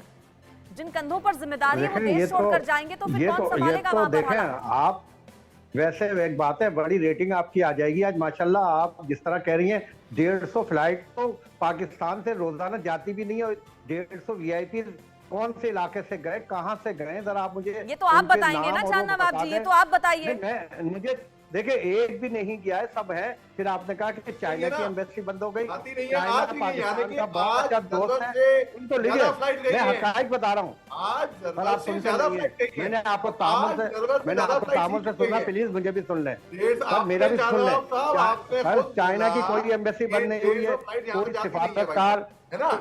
A: जिन कंधों पर जिम्मेदारी है वो देश छोड़कर जाएंगे तो फिर कौन संभालेगा वहां पर?
I: देखें आप, वैसे एक बात है, बड़ी रेटिंग आपकी आ जाएगी आज माशाल्लाह। आप जिस तरह कह रही हैं 150 फ्लाइट तो पाकिस्तान से रोजाना जाती भी नहीं है। 150 वीआईपी कौन से इलाके से गए, कहाँ से गए, जरा आप मुझे
A: ये तो आप बताएंगे ना चांद नवाब जी, ये तो आप बताइए।
I: मुझे देखिए, एक भी नहीं गया है, सब है। फिर आपने कहा कि चाइना की एम्बेसी बंद हो गई। चाइना पाकिस्तान का बहुत अच्छा दोस्त है, उनको लीजिए। मैं हकायक बता रहा हूँ, आप सुनते रहिए। मैंने आपको तामुल से सुना, प्लीज मुझे भी सुन लें, मेरा भी सुन लें। चाइना की कोई एम्बेसी बंद नहीं हुई है, कोई सिफारतकार है ना,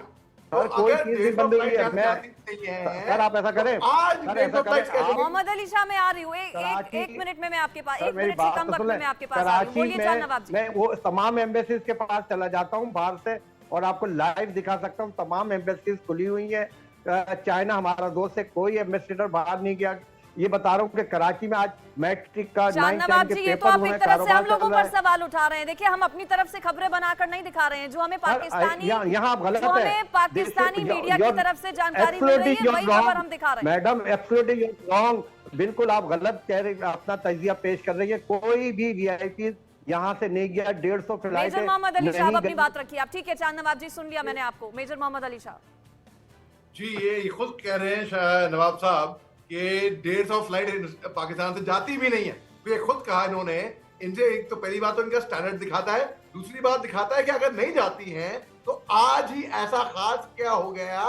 I: और कोई चीज भी बंद हुई है। मैं सर आप ऐसा करें,
A: मोहम्मद अली शाह मैं आ रही हूँ, एक मिनट में मैं आपके पास, एक मिनट से कम वक्त में मैं आपके पास आ रही हूँ। बोलिए चांद नवाब जी।
I: मैं वो तमाम एम्बेसीज के पास चला जाता हूँ बाहर से और आपको लाइव दिखा सकता हूँ। तमाम एम्बेसीज खुली हुई है। चाइना हमारा दोस्त है, कोई एम्बेसडर बाहर नहीं गया। ये बता रहा हूँ कि कराची में आज मैट्रिक का 9-10 के
A: ये तो आप एक तरफ से हम लोगों पर सवाल उठा रहे हैं। देखिए, हम अपनी तरफ से खबरें बनाकर नहीं दिखा रहे हैं। जो हमें पाकिस्तानी
I: यहाँ गलत है,
A: पाकिस्तानी मीडिया की तरफ से जानकारी मिल रही है, वही खबर हम दिखा रहे हैं।
I: Madam absolutely wrong. बिल्कुल आप गलत कह रहे, अपना तजिया पेश कर रही है। कोई भी वीआईपी यहाँ से नहीं गया। 150 फ्लाइट
A: मेजर मोहम्मद अली साहब अपनी बात रखिए आप। ठीक है चांद नवाब जी, सुन लिया मैंने आपको। मेजर मोहम्मद अली साहब
J: जी, ये खुद कह रहे हैं नवाब साहब कि 150 फ्लाइट पाकिस्तान से जाती भी नहीं है। ये खुद कहा इन्होंने। इनसे एक तो पहली बात तो इनका स्टैंडर्ड दिखाता है, दूसरी बात दिखाता है कि अगर नहीं जाती हैं तो आज ही ऐसा खास क्या हो गया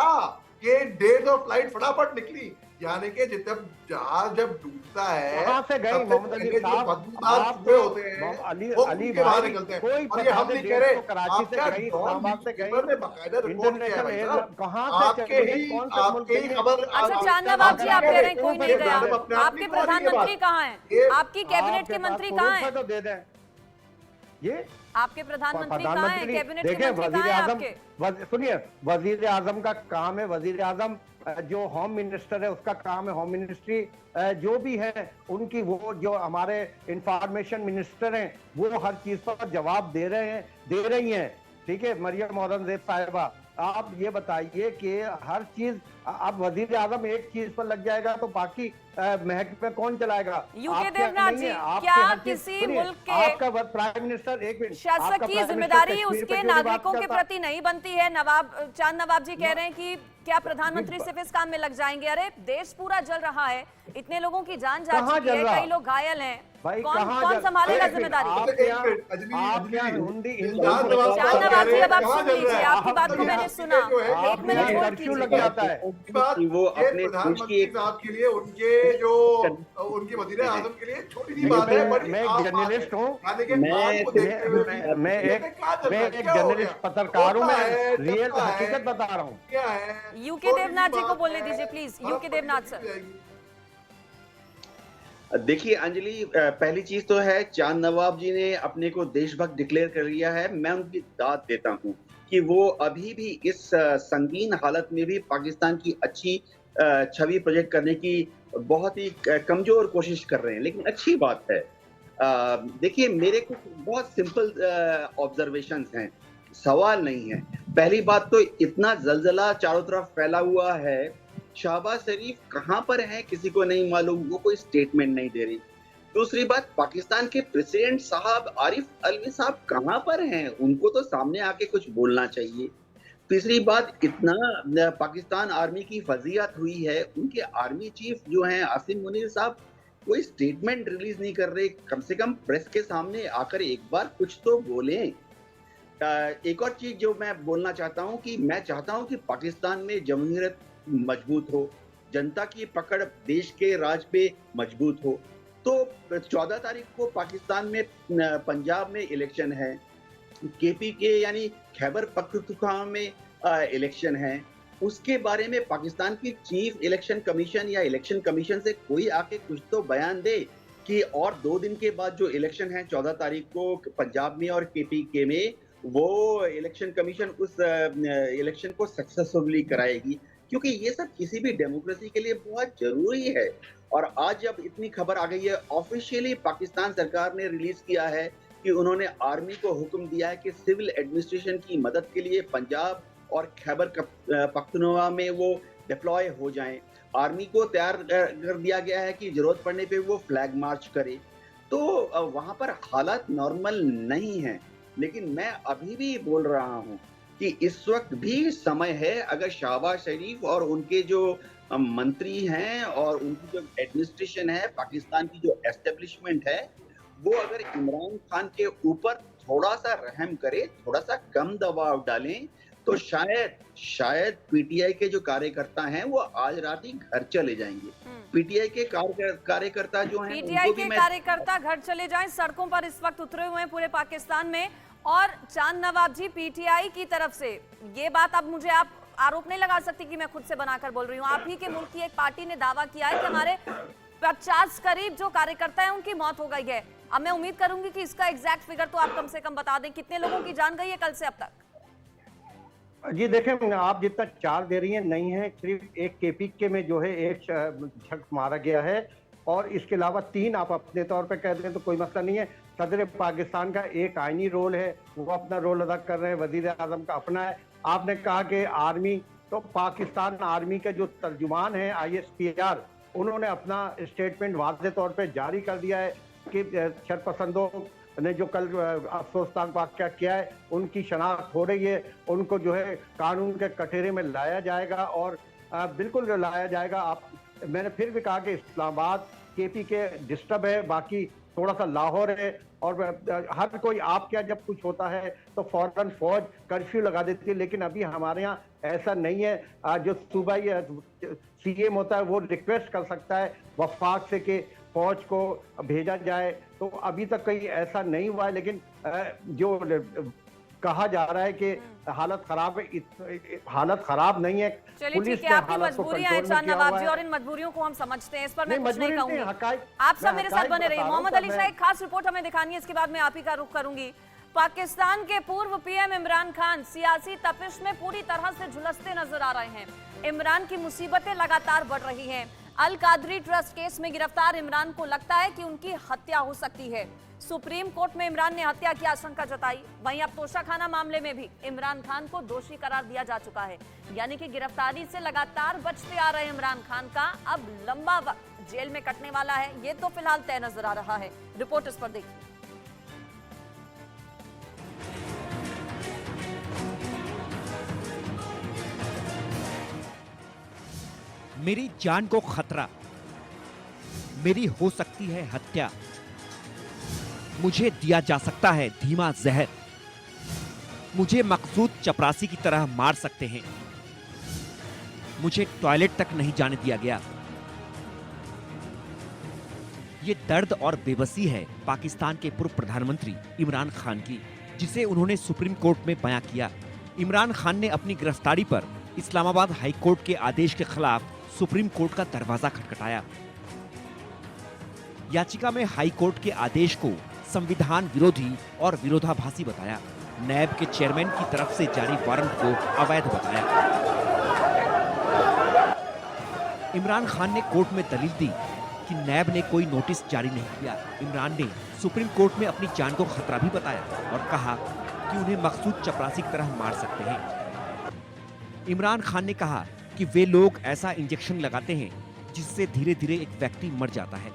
J: कि 150 फ्लाइट फटाफट निकली। यानी कि जब जहाज जब डूबता है
I: कहां से गई मोहम्मद अली साहब?
J: आप होते हैं
I: अली
J: के बाहर निकलते हैं।
I: कोई
J: और ये हम नहीं कह रहे,
I: कराची से गई, इस्लामाबाद से गई,
J: ने बाकायदा रिपोर्ट किया है
I: कहां से
J: आपके ही खबर।
A: अच्छा चांद नवाब जी, आप कह रहे हैं कोई नहीं गया, आपके प्रधानमंत्री कहाँ हैं? आपकी कैबिनेट के मंत्री कहाँ हैं?
I: तो दे दें ये
A: आपके प्रधानमंत्री कहाँ हैं? कैबिनेट के मंत्री कहाँ हैं आपके?
I: सुनिए, वजीर आजम का काम है, वजीर आजम जो होम मिनिस्टर है उसका काम है, होम मिनिस्ट्री जो भी है उनकी, वो जो हमारे इंफॉर्मेशन मिनिस्टर हैं वो हर चीज पर जवाब दे रही हैं। ठीक है मरियम औरंगजेब साहिबा, आप ये बताइए कि हर चीज अब वजीर आजम एक चीज पर लग जाएगा तो बाकी महकमे कौन चलाएगा?
A: यूके देवनाथ जी, क्या किसी मुल्क के
I: आपका प्राइम मिनिस्टर, एक मिनट,
A: शासक की जिम्मेदारी उसके नागरिकों के प्रति नहीं बनती है? चांद नवाब जी कह रहे हैं कि क्या प्रधानमंत्री सिर्फ इस काम में लग जाएंगे? अरे देश पूरा जल रहा है, इतने लोगों की जान जा चुकी है, कई लोग घायल हैं, कौन संभालेगा जिम्मेदारी? चांद नवाब जी अब आप सुन लीजिए, आपकी बात को मैंने सुना, एक मिनट होल्ड कीजिए।
K: वो अपने देश की
J: साहब के लिए, उनके जो उनके वजीर आजम के लिए छोटी सी बात है।
I: मैं एक जर्नलिस्ट हूँ, मैं एक जर्नलिस्ट पत्रकार हूँ, मैं रियल हकीकत बता रहा हूँ।
J: क्या है
A: यूके देवनाथ जी को बोलने दीजिए प्लीज। UK Debnath sir.
K: देखिए अंजलि, पहली चीज तो है चांद नवाब जी ने अपने को देशभक्त डिक्लेयर कर लिया है। मैं उनकी दाद देता हूँ कि वो अभी भी इस संगीन हालत में भी पाकिस्तान की अच्छी छवि प्रोजेक्ट करने की बहुत ही कमजोर कोशिश कर रहे हैं, लेकिन अच्छी बात है। देखिए मेरे कुछ बहुत सिंपल ऑब्जर्वेशंस हैं, सवाल नहीं है। पहली बात तो इतना जलजला चारों तरफ फैला हुआ है, शहबाज शरीफ कहां पर है किसी को नहीं मालूम, वो कोई स्टेटमेंट नहीं दे रही। दूसरी बात, पाकिस्तान के प्रेसिडेंट साहब आरिफ अलवी साहब कहां पर हैं, उनको तो सामने आके कुछ बोलना चाहिए। तीसरी बात, इतना पाकिस्तान आर्मी की फजीहत हुई है, उनके आर्मी चीफ जो हैं आसिम मुनीर साहब कोई स्टेटमेंट रिलीज नहीं कर रहे। कम से कम प्रेस के सामने आकर एक बार कुछ तो बोलें। एक और चीज जो मैं बोलना चाहता हूं कि मैं चाहता हूं कि पाकिस्तान में जमहूरियत मजबूत हो, जनता की पकड़ देश के राज पे मजबूत हो। तो 14 तारीख को पाकिस्तान में पंजाब में इलेक्शन है, केपी के यानी खैबर पख्तूनख्वा में इलेक्शन है। उसके बारे में पाकिस्तान की चीफ इलेक्शन कमीशन या इलेक्शन कमीशन से कोई आके कुछ तो बयान दे कि और 2 दिन के बाद जो इलेक्शन है 14 तारीख को पंजाब में और केपी के में, वो इलेक्शन कमीशन उस इलेक्शन को सक्सेसफुली कराएगी, क्योंकि ये सब किसी भी डेमोक्रेसी के लिए बहुत जरूरी है। और आज जब इतनी खबर आ गई है, ऑफिशियली पाकिस्तान सरकार ने रिलीज किया है कि उन्होंने आर्मी को हुक्म दिया है कि सिविल एडमिनिस्ट्रेशन की मदद के लिए पंजाब और खैबर पख्तूनख्वा में वो डिप्लॉय हो जाएं। आर्मी को तैयार कर दिया गया है कि जरूरत पड़ने पे वो फ्लैग मार्च करे। तो वहां पर हालात नॉर्मल नहीं है, लेकिन मैं अभी भी बोल रहा हूं कि इस वक्त भी समय है। अगर शहबाज शरीफ और उनके जो मंत्री हैं और उनकी जो एडमिनिस्ट्रेशन है, पाकिस्तान की जो एस्टेब्लिशमेंट है, वो अगर इमरान खान के ऊपर थोड़ा सा रहम करे, थोड़ा सा कम दबाव डालें, तो शायद पीटीआई के जो कार्यकर्ता हैं वो आज रात ही घर चले जाएंगे। पीटीआई के कार्यकर्ता जो हैं,
A: पीटीआई के कार्यकर्ता घर चले जाएं, सड़कों पर इस वक्त उतरे हुए हैं पूरे पाकिस्तान में। और चांद नवाब जी, पीटीआई की तरफ से ये बात, अब मुझे आप आरोप नहीं लगा सकती कि मैं खुद से बनाकर बोल रही हूँ। आप ही के मुल्क की एक पार्टी ने दावा किया है कि हमारे 50 करीब जो कार्यकर्ता हैं उनकी मौत हो गई है। अब मैं उम्मीद करूंगी कि इसका एग्जैक्ट फिगर तो आप कम से कम बता दें, कितने लोगों की जान गई है कल से अब तक?
I: जी देखें, आप जितना 4 दे रही हैं नहीं है, सिर्फ एक केपी के में जो है एक शख्स मारा गया है, और इसके अलावा 3 आप अपने तौर पे कह दें तो कोई मसला नहीं है। सदर पाकिस्तान का एक आईनी रोल है, वो अपना रोल अदा कर रहे हैं, वजीर आजम का अपना है। आपने कहा कि आर्मी, तो पाकिस्तान आर्मी के जो तर्जुमान है ISPR, उन्होंने अपना स्टेटमेंट वाज़े तौर पे जारी कर दिया है कि शरपसंदों ने जो कल अफसोसनाक वाक़या किया है उनकी शनाख्त हो रही है, उनको जो है कानून के कटघरे में लाया जाएगा और बिल्कुल लाया जाएगा। मैंने फिर भी कहा कि इस्लामाबाद केपी के डिस्टर्ब है, बाकी थोड़ा सा लाहौर है और हर कोई आपके यहाँ जब कुछ होता है तो फौरन फौज कर्फ्यू लगा देती है, लेकिन अभी हमारे यहाँ ऐसा नहीं है। जो सूबाई सीएम होता है वो रिक्वेस्ट कर सकता है वफाक से कि फौज को भेजा जाए, तो अभी तक कहीं ऐसा नहीं हुआ है। लेकिन जो कहा जा रहा है कि हालत खराब है, हालत खराब नहीं है।
A: चलिए ठीक है, आपकी मजबूरियां हैं चांद नवाब जी और इन मजबूरियों को हम समझते हैं, इस पर मैं कुछ नहीं कहूंगी। आप सब मेरे साथ बने रहिए। मोहम्मद अली शाह एक खास रिपोर्ट हमें दिखानी है, इसके बाद मैं आप ही का रुख करूंगी। पाकिस्तान के पूर्व पीएम इमरान खान सियासी तपिश में पूरी तरह से झुलसते नजर आ रहे हैं। इमरान की मुसीबतें लगातार बढ़ रही हैं। अल कादरी ट्रस्ट केस में गिरफ्तार इमरान को लगता है कि उनकी हत्या हो सकती है। सुप्रीम कोर्ट में इमरान ने हत्या की आशंका जताई। वहीं अब तोशाखाना मामले में भी इमरान खान को दोषी करार दिया जा चुका है। यानी कि गिरफ्तारी से लगातार बचते आ रहे इमरान खान का अब लंबा वक्त जेल में कटने वाला है, ये तो फिलहाल तय नजर आ रहा है। रिपोर्ट इस पर देखिए।
L: मेरी जान को खतरा, मेरी हो सकती है हत्या, मुझे दिया जा सकता है धीमा जहर, मुझे मकसूद चपरासी की तरह मार सकते हैं, मुझे टॉयलेट तक नहीं जाने दिया गया। ये दर्द और बेबसी है पाकिस्तान के पूर्व प्रधानमंत्री इमरान खान की, जिसे उन्होंने सुप्रीम कोर्ट में बयां किया। इमरान खान ने अपनी गिरफ्तारी पर इस्लामाबाद हाई कोर्ट के आदेश के खिलाफ सुप्रीम कोर्ट का दरवाजा खटखटाया। याचिका में हाई कोर्ट के आदेश को संविधान विरोधी और विरोधाभासी बताया। नैब के चेयरमैन की तरफ से जारी वारंट को अवैध बताया। इमरान खान ने कोर्ट में दलील दी कि नैब ने कोई नोटिस जारी नहीं किया। इमरान ने सुप्रीम कोर्ट में अपनी जान को खतरा भी बताया और कहा कि उन्हें मकसूद चपरासी की तरह मार सकते हैं। इमरान खान ने कहा कि वे लोग ऐसा इंजेक्शन लगाते हैं जिससे धीरे धीरे एक व्यक्ति मर जाता है।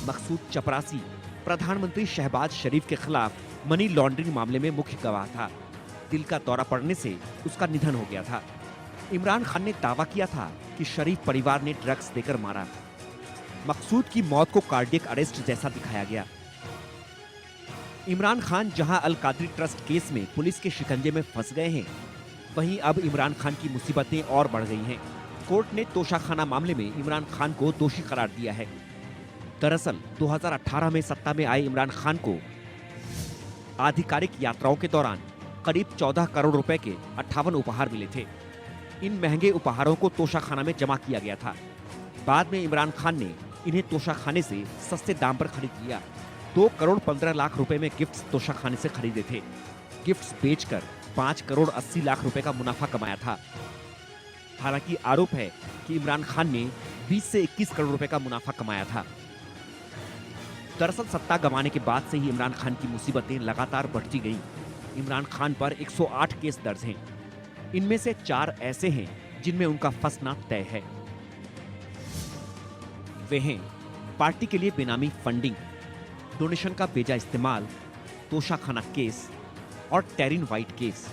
L: मकसूद चपरासी प्रधानमंत्री शहबाज शरीफ के खिलाफ मनी लॉन्ड्रिंग मामले में मुख्य गवाह था। दिल का दौरा पड़ने से उसका निधन हो गया था। इमरान खान ने दावा किया था कि शरीफ परिवार ने ड्रग्स देकर मारा। मकसूद की मौत को कार्डियक अरेस्ट जैसा दिखाया गया। इमरान खान जहां अल कादरी ट्रस्ट केस में पुलिस के शिकंजे में फंस गए हैं, वहीं अब इमरान खान की मुसीबतें और बढ़ गई हैं। कोर्ट ने तोशाखाना मामले में इमरान खान को दोषी करार दिया है। दरअसल 2018 में सत्ता में आए इमरान खान को आधिकारिक यात्राओं के दौरान करीब 14 करोड़ रुपए के 58 उपहार मिले थे। इन महंगे उपहारों को तोशाखाना में जमा किया गया था। बाद में इमरान खान ने इन्हें तोशाखाने से सस्ते दाम पर खरीद लिया। 2 करोड़ 15 लाख रुपए में गिफ्ट्स तोशाखाने से खरीदे थे। गिफ्ट्स बेचकर 5 करोड़ 80 लाख रुपए का मुनाफा कमाया था। हालांकि आरोप है कि इमरान खान ने 20 से 21 करोड़ रुपए का मुनाफा कमाया था। दरअसल सत्ता गंवाने के बाद से ही इमरान खान की मुसीबतें लगातार बढ़ती गईं। इमरान खान पर 108 केस दर्ज हैं। इनमें से 4 ऐसे हैं जिनमें उनका फंसना तय है। वे हैं पार्टी के लिए बेनामी फंडिंग, डोनेशन का बेजा इस्तेमाल, तोशाखाना केस और टेरिन वाइट केस।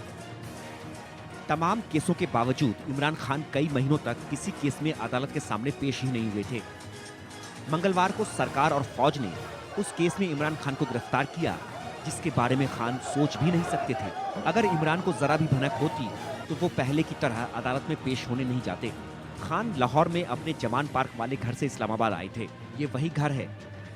L: तमाम केसों के बावजूद इमरान खान कई महीनों तक किसी केस में अदालत के सामने पेश ही नहीं हुए थे। मंगलवार को सरकार और फौज ने उस केस में इमरान खान को गिरफ्तार किया जिसके बारे में खान सोच भी नहीं सकते थे। अगर इमरान को जरा भी भनक होती तो वो पहले की तरह अदालत में पेश होने नहीं जाते। खान लाहौर में अपने जमान पार्क वाले घर से इस्लामाबाद आए थे। ये वही घर है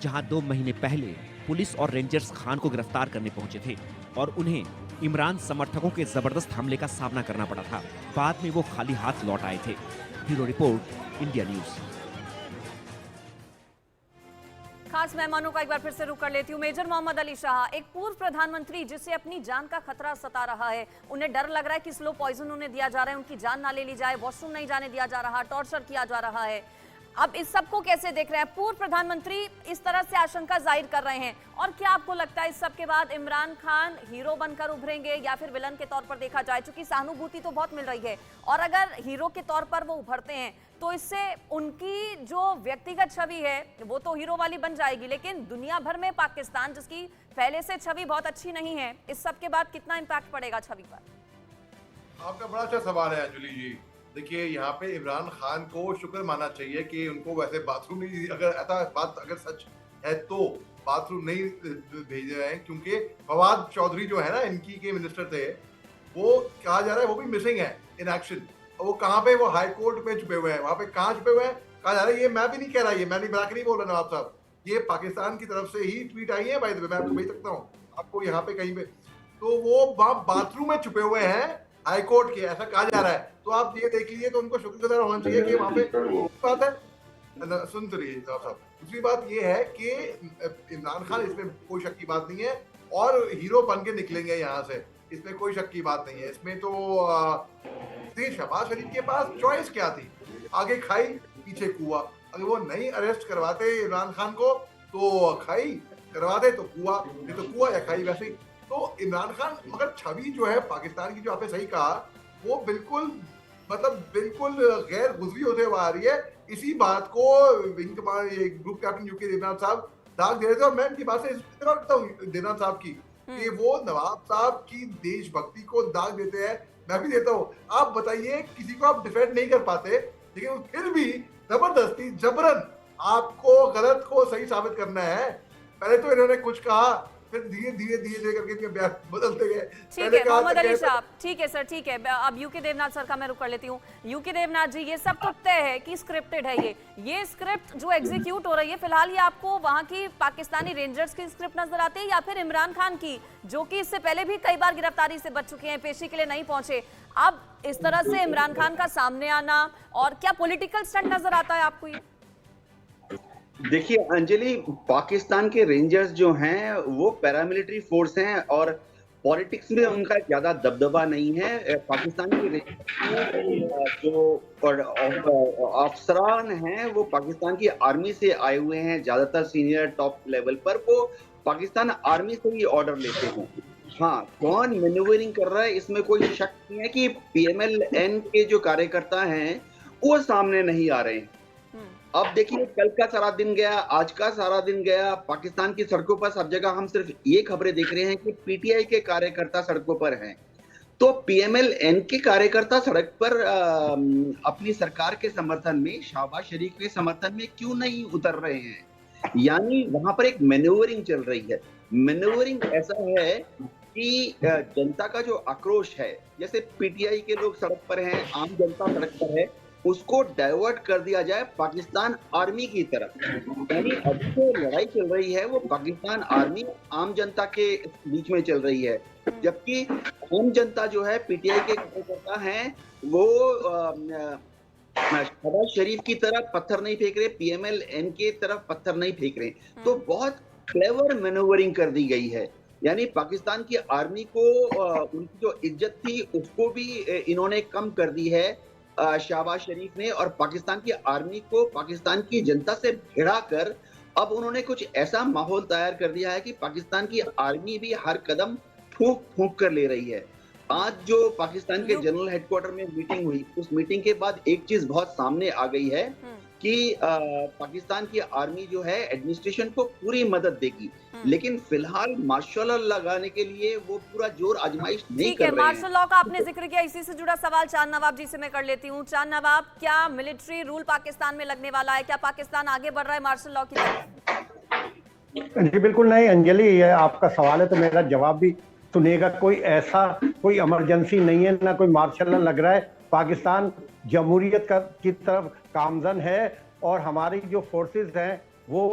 L: जहां 2 महीने पहले पुलिस और रेंजर्स खान को गिरफ्तार करने पहुंचे थे और उन्हें इमरान समर्थकों के जबरदस्त हमले का सामना करना पड़ा था। बाद में वो खाली हाथ लौट आए थे। Bureau report, India news.
A: खास मेहमानों का एक बार फिर से रुख कर लेती हूँ। मेजर मोहम्मद अली शाह, एक पूर्व प्रधानमंत्री जिसे अपनी जान का खतरा सता रहा है, उन्हें डर लग रहा है कि स्लो पॉइजन उन्हें दिया जा रहा है, उनकी जान ना ले ली जाए, वॉशरूम नहीं जाने दिया जा रहा, टॉर्चर किया जा रहा है। अब इस सबको कैसे देख रहे हैं? पूर्व प्रधानमंत्री इस तरह से आशंका जाहिर कर रहे हैं, और क्या आपको लगता है इस सब के बाद इमरान खान हीरो बनकर उभरेंगे या फिर विलन के तौर पर देखा जाए? चूंकि सहानुभूति तो बहुत मिल रही है, और अगर हीरो के तौर पर वो उभरते हैं तो इससे उनकी जो व्यक्तिगत छवि है वो तो हीरो वाली बन जाएगी, लेकिन दुनिया भर में पाकिस्तान जिसकी पहले से छवि बहुत अच्छी नहीं है, इस सब के बाद कितना इम्पैक्ट पड़ेगा छवि पर?
J: आपका बड़ा अच्छा सवाल है अंजलि जी। देखिए, यहाँ पे इमरान खान को शुक्र मानना चाहिए कि उनको वैसे बाथरूम नहीं, अगर ऐसा बात अगर सच है तो बाथरूम नहीं भेजे रहे हैं, क्योंकि फवाद चौधरी जो है ना, इनकी के मिनिस्टर थे, वो कहा जा रहा है वो भी मिसिंग है इन एक्शन। वो कहाँ पे, वो हाई कोर्ट में छुपे हुए हैं। वहाँ पे कहाँ छुपे हुए हैं कहा जा रहा है, ये मैं भी नहीं कह रहा, ये मैं नहीं बना के नहीं बोल रहा नवाब साहब, ये पाकिस्तान की तरफ से ही ट्वीट आई है भाई, मैं आपको भेज सकता हूँ आपको यहाँ पे कहीं पे। तो वो वहाँ बाथरूम में छुपे हुए हैं हाई कोर्ट के, ऐसा कहा जा रहा है। तो आप ये देख लीजिए, तो उनको शुक्रगुजार होना चाहिए कि वहाँ पे बात है। सुन तो रहिए साहब। दूसरी बात ये है कि इमरान खान, इसमें कोई शक की बात नहीं है, और हीरो बन के निकलेंगे यहाँ से, इसमें कोई शक की बात नहीं है। इसमें तो शहबाज शरीफ के पास चॉइस क्या थी? आगे खाई पीछे कुआ। अगर वो नहीं अरेस्ट करवाते इमरान खान को तो खाई, करवाते तो कुआ, नहीं तो कुआ या खाई, वैसे ही। तो इमरान खान, मगर छवि जो है पाकिस्तान की, जो आपने सही कहा, वो बिल्कुल बिल्कुल गैर गुजरी होते हुए आ रही है। इसी बात को wing commander group captain UK Devnath साहब दाग दे रहे थे, और मैं इनकी बात से इतना करता हूँ देवनाथ साहब की, कि वो नवाब साहब की देशभक्ति को दाग देते हैं। मैं भी देता हूँ। आप बताइए, किसी को आप डिफेंड नहीं कर पाते, लेकिन फिर भी जबरदस्ती जबरन आपको गलत को सही साबित करना है। पहले तो इन्होंने कुछ कहा, फिर धीरे धीरे करके बयान बदलते गए।
A: ठीक है मोहम्मद अली साहब, ठीक है सर, ठीक है। अब यूके देवनाथ सर का मैं रुक कर लेती हूँ। यूके देवनाथ जी, ये सब तो तय है कि स्क्रिप्टेड है, ये स्क्रिप्ट जो एग्जीक्यूट हो रही है फिलहाल, ये आपको वहां की पाकिस्तानी रेंजर्स की स्क्रिप्ट नजर आती है या फिर इमरान खान की, जो कि इससे पहले भी कई बार गिरफ्तारी से बच चुके हैं, पेशी के लिए नहीं पहुंचे? अब इस तरह से इमरान खान का सामने आना, और क्या पॉलिटिकल स्टंट नजर आता है आपको ये?
K: देखिए अंजलि, पाकिस्तान के रेंजर्स जो हैं वो पैरामिलिट्री फोर्स हैं, और पॉलिटिक्स में उनका ज्यादा दबदबा नहीं है। पाकिस्तान के रेंजर्स जो अफसरान हैं वो पाकिस्तान की आर्मी से आए हुए हैं, ज्यादातर सीनियर टॉप लेवल पर वो पाकिस्तान आर्मी से ही ऑर्डर लेते हैं। हाँ, कौन मैन्यूवरिंग कर रहा है इसमें कोई शक नहीं है कि PMLN के जो कार्यकर्ता हैं वो सामने नहीं आ रहे हैं। अब देखिए, कल का सारा दिन गया, आज का सारा दिन गया, पाकिस्तान की सड़कों पर सब जगह हम सिर्फ ये खबरें देख रहे हैं कि PTI के कार्यकर्ता सड़कों पर हैं। तो PMLN के कार्यकर्ता सड़क पर अपनी सरकार के समर्थन में, शहबाज शरीफ के समर्थन में क्यों नहीं उतर रहे हैं? यानी वहां पर एक मैन्यूवरिंग चल रही है। मैन्यूवरिंग ऐसा है कि जनता का जो आक्रोश है, जैसे PTI के लोग सड़क पर हैं, आम जनता सड़क पर है, उसको डाइवर्ट कर दिया जाए पाकिस्तान आर्मी की तरफ। यानी अभी जो लड़ाई चल रही है वो पाकिस्तान आर्मी आम जनता के बीच में चल रही है, जबकि आम जनता जो है PTI के कार्यकर्ता हैं वो शहबाज शरीफ की तरफ पत्थर नहीं फेंक रहे, PMLN के तरफ पत्थर नहीं फेंक रहे। तो बहुत क्लेवर मैनूवरिंग कर दी गई है। यानी पाकिस्तान की आर्मी को उनकी जो इज्जत थी उसको भी इन्होंने कम कर दी है शहबाज शरीफ ने, और पाकिस्तान की आर्मी को पाकिस्तान की जनता से भिड़ा कर अब उन्होंने कुछ ऐसा माहौल तैयार कर दिया है कि पाकिस्तान की आर्मी भी हर कदम फूंक फूंक कर ले रही है। आज जो पाकिस्तान के जनरल हेडक्वार्टर में मीटिंग हुई, उस मीटिंग के बाद एक चीज बहुत सामने आ गई है कि पाकिस्तान की आर्मी जो है एडमिनिस्ट्रेशन को पूरी मदद देगी, लेकिन फिलहाल मार्शल लॉ लगाने के लिए वो पूरा जोर आजमाइश नहीं कर रहे हैं।
A: मार्शल लॉ का आपने जिक्र किया, इसी से जुड़ा सवाल चांद नवाब जी से मैं कर लेती हूँ। चांद नवाब, क्या मिलिट्री रूल पाकिस्तान में लगने वाला है? क्या पाकिस्तान आगे बढ़ रहा है मार्शल लॉ की तरफ?
I: जी बिल्कुल नहीं अंजलि, ये आपका सवाल है तो मेरा जवाब भी सुनेगा। कोई इमरजेंसी नहीं है, ना कोई मार्शल लॉ लग रहा है। पाकिस्तान जमहूरियत की तरफ गामजन है, और हमारी जो फोर्सेस हैं वो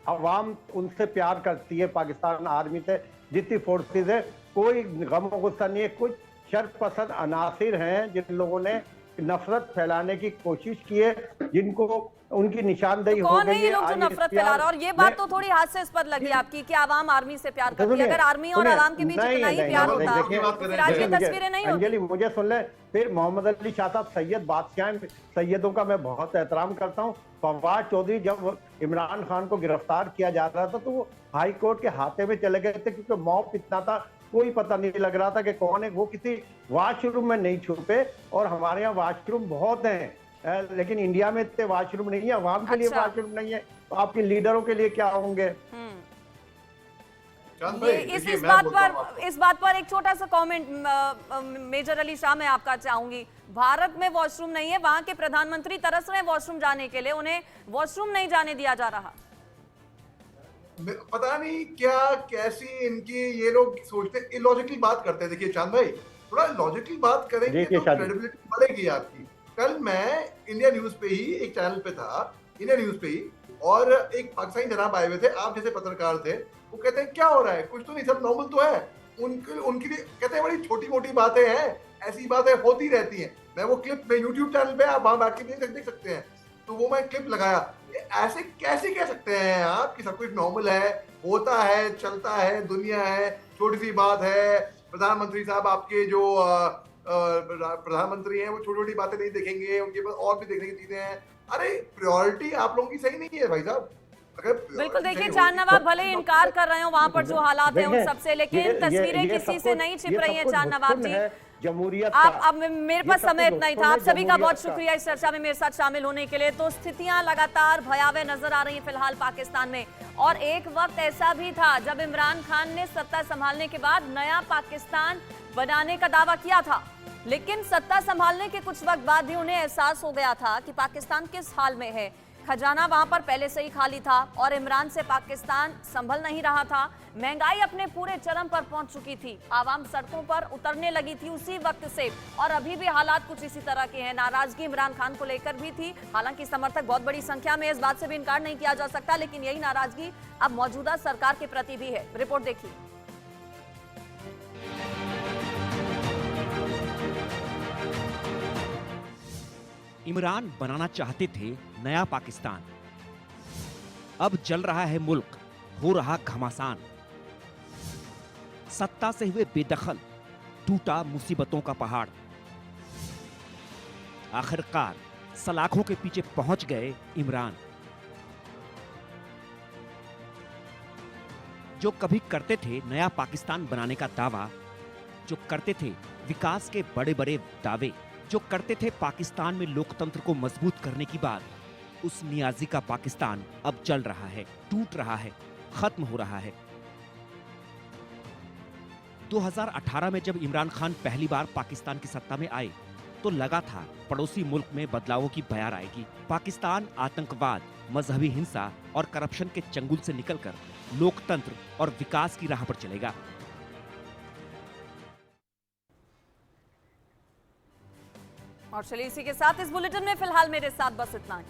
I: अवाम उनसे प्यार करती है, पाकिस्तान आर्मी से जितनी फोर्सेस है। कोई गम गुस्सा नहीं है। कुछ शर्पसंद अनासिर हैं जिन लोगों ने नफरत फैलाने की कोशिश की है, जिनको उनकी निशानदेही हो
A: कौन
I: गई
A: है ये लोग जो नफरत फैला रहे हैं? और ये बात तो थोड़ी हास्यास्पद लगी आपकी कि आवाम आर्मी से प्यार करती है। अगर आर्मी और आवाम के बीच इतना ही प्यार होता तो फिर आज ये तस्वीरें नहीं होती।
I: अंजलि मुझे सुन ले, फिर मोहम्मद अली शाह साहब सैयद बादशाह, सैयदों का मैं बहुत एहतराम करता हूँ। फवाद चौधरी जब इमरान खान को गिरफ्तार किया जा रहा था तो वो हाई कोर्ट के हाथे में चले गए थे, क्योंकि मॉब इतना था, कोई पता नहीं लग रहा था कि कौन है। वो किसी वॉशरूम में नहीं छुपे, और हमारे यहाँ वॉशरूम बहुत हैं, लेकिन इंडिया में इतने वॉशरूम नहीं है, अवाम के लिए वॉशरूम नहीं है, तो आपके लीडरों के लिए क्या होंगे?
A: इस बात पर एक छोटा सा कमेंट मेजर अली शाह मैं आपका चाहूंगी। भारत में वॉशरूम नहीं है, वहां के प्रधानमंत्री तरस रहे हैं वॉशरूम जाने के लिए, उन्हें वॉशरूम नहीं जाने दिया जा रहा।
J: पता नहीं क्या कैसी इनकी ये लोग सोचते हैं, इलॉजिकल बात करते हैं। देखिए चांद भाई, थोड़ा लॉजिकल बात करेंगे तो क्रेडिबिलिटी बढ़ेगी आपकी। कल मैं इंडिया न्यूज पे ही एक चैनल पे था, इंडिया न्यूज पे ही, और एक पाकिस्तानी जनाब आए हुए थे, आप जैसे पत्रकार थे। वो कहते हैं क्या हो रहा है, कुछ तो नहीं, सब नॉर्मल तो है। उनके लिए कहते हैं बड़ी छोटी मोटी बातें हैं, ऐसी बातें होती रहती हैं। मैं वो क्लिप में यूट्यूब चैनल पे आप वहां बैठ के देख सकते हैं, तो वो मैं क्लिप लगाया। ऐसे कैसे कह सकते हैं आप कि सब कुछ नॉर्मल है, होता है, चलता है, दुनिया है, छोटी सी बात है। प्रधानमंत्री साहब आपके जो प्रधानमंत्री हैं वो छोटी छोटी बातें नहीं देखेंगे, उनके पास और भी देखने की चीजें हैं। अरे प्रायोरिटी आप लोगों की सही नहीं है भाई साहब।
A: बिल्कुल, देखिए चांद नवाब भले इनकार कर रहे हो वहां पर जो हालात हैं उन सबसे, लेकिन तस्वीरें किसी से नहीं छिप रही हैं चांद नवाब जी।
I: जमहूरियत
A: आप अब मेरे पास समय इतना ही था। आप सभी का बहुत शुक्रिया इस चर्चा में मेरे साथ शामिल होने के लिए। तो स्थितियां लगातार भयावह नजर आ रही हैं फिलहाल पाकिस्तान में, और एक वक्त ऐसा भी था जब इमरान खान ने सत्ता संभालने के बाद नया पाकिस्तान बनाने का दावा किया था, लेकिन सत्ता संभालने के कुछ वक्त बाद ही उन्हें एहसास हो गया था कि पाकिस्तान किस हाल में है। खजाना वहां पर पहले से ही खाली था और इमरान से पाकिस्तान संभल नहीं रहा था। महंगाई अपने पूरे चरम पर पहुंच चुकी थी, आवाम सड़कों पर उतरने लगी थी उसी वक्त से, और अभी भी हालात कुछ इसी तरह के हैं। नाराजगी इमरान खान को लेकर भी थी, हालांकि समर्थक बहुत बड़ी संख्या में, इस बात से भी इनकार नहीं किया जा सकता, लेकिन यही नाराजगी अब मौजूदा सरकार के प्रति भी है। रिपोर्ट देखिए।
L: इमरान बनाना चाहते थे नया पाकिस्तान, अब जल रहा है मुल्क, हो रहा घमासान। सत्ता से हुए बेदखल, टूटा मुसीबतों का पहाड़। आखिरकार सलाखों के पीछे पहुंच गए इमरान। जो कभी करते थे नया पाकिस्तान बनाने का दावा, जो करते थे विकास के बड़े बड़े दावे, जो करते थे पाकिस्तान में लोकतंत्र को मजबूत करने की बात, उस नियाजी का पाकिस्तान अब जल रहा है, टूट रहा है, खत्म हो रहा है। 2018 में जब इमरान खान पहली बार पाकिस्तान की सत्ता में आए तो लगा था पड़ोसी मुल्क में बदलावों की बयार आएगी। पाकिस्तान आतंकवाद, मजहबी हिंसा और करप्शन के चंगुल से निकलकर लोकतंत्र और विकास की राह पर चलेगा।
A: और चलिए इसी के साथ इस बुलेटिन में फिलहाल मेरे साथ बस इतना ही।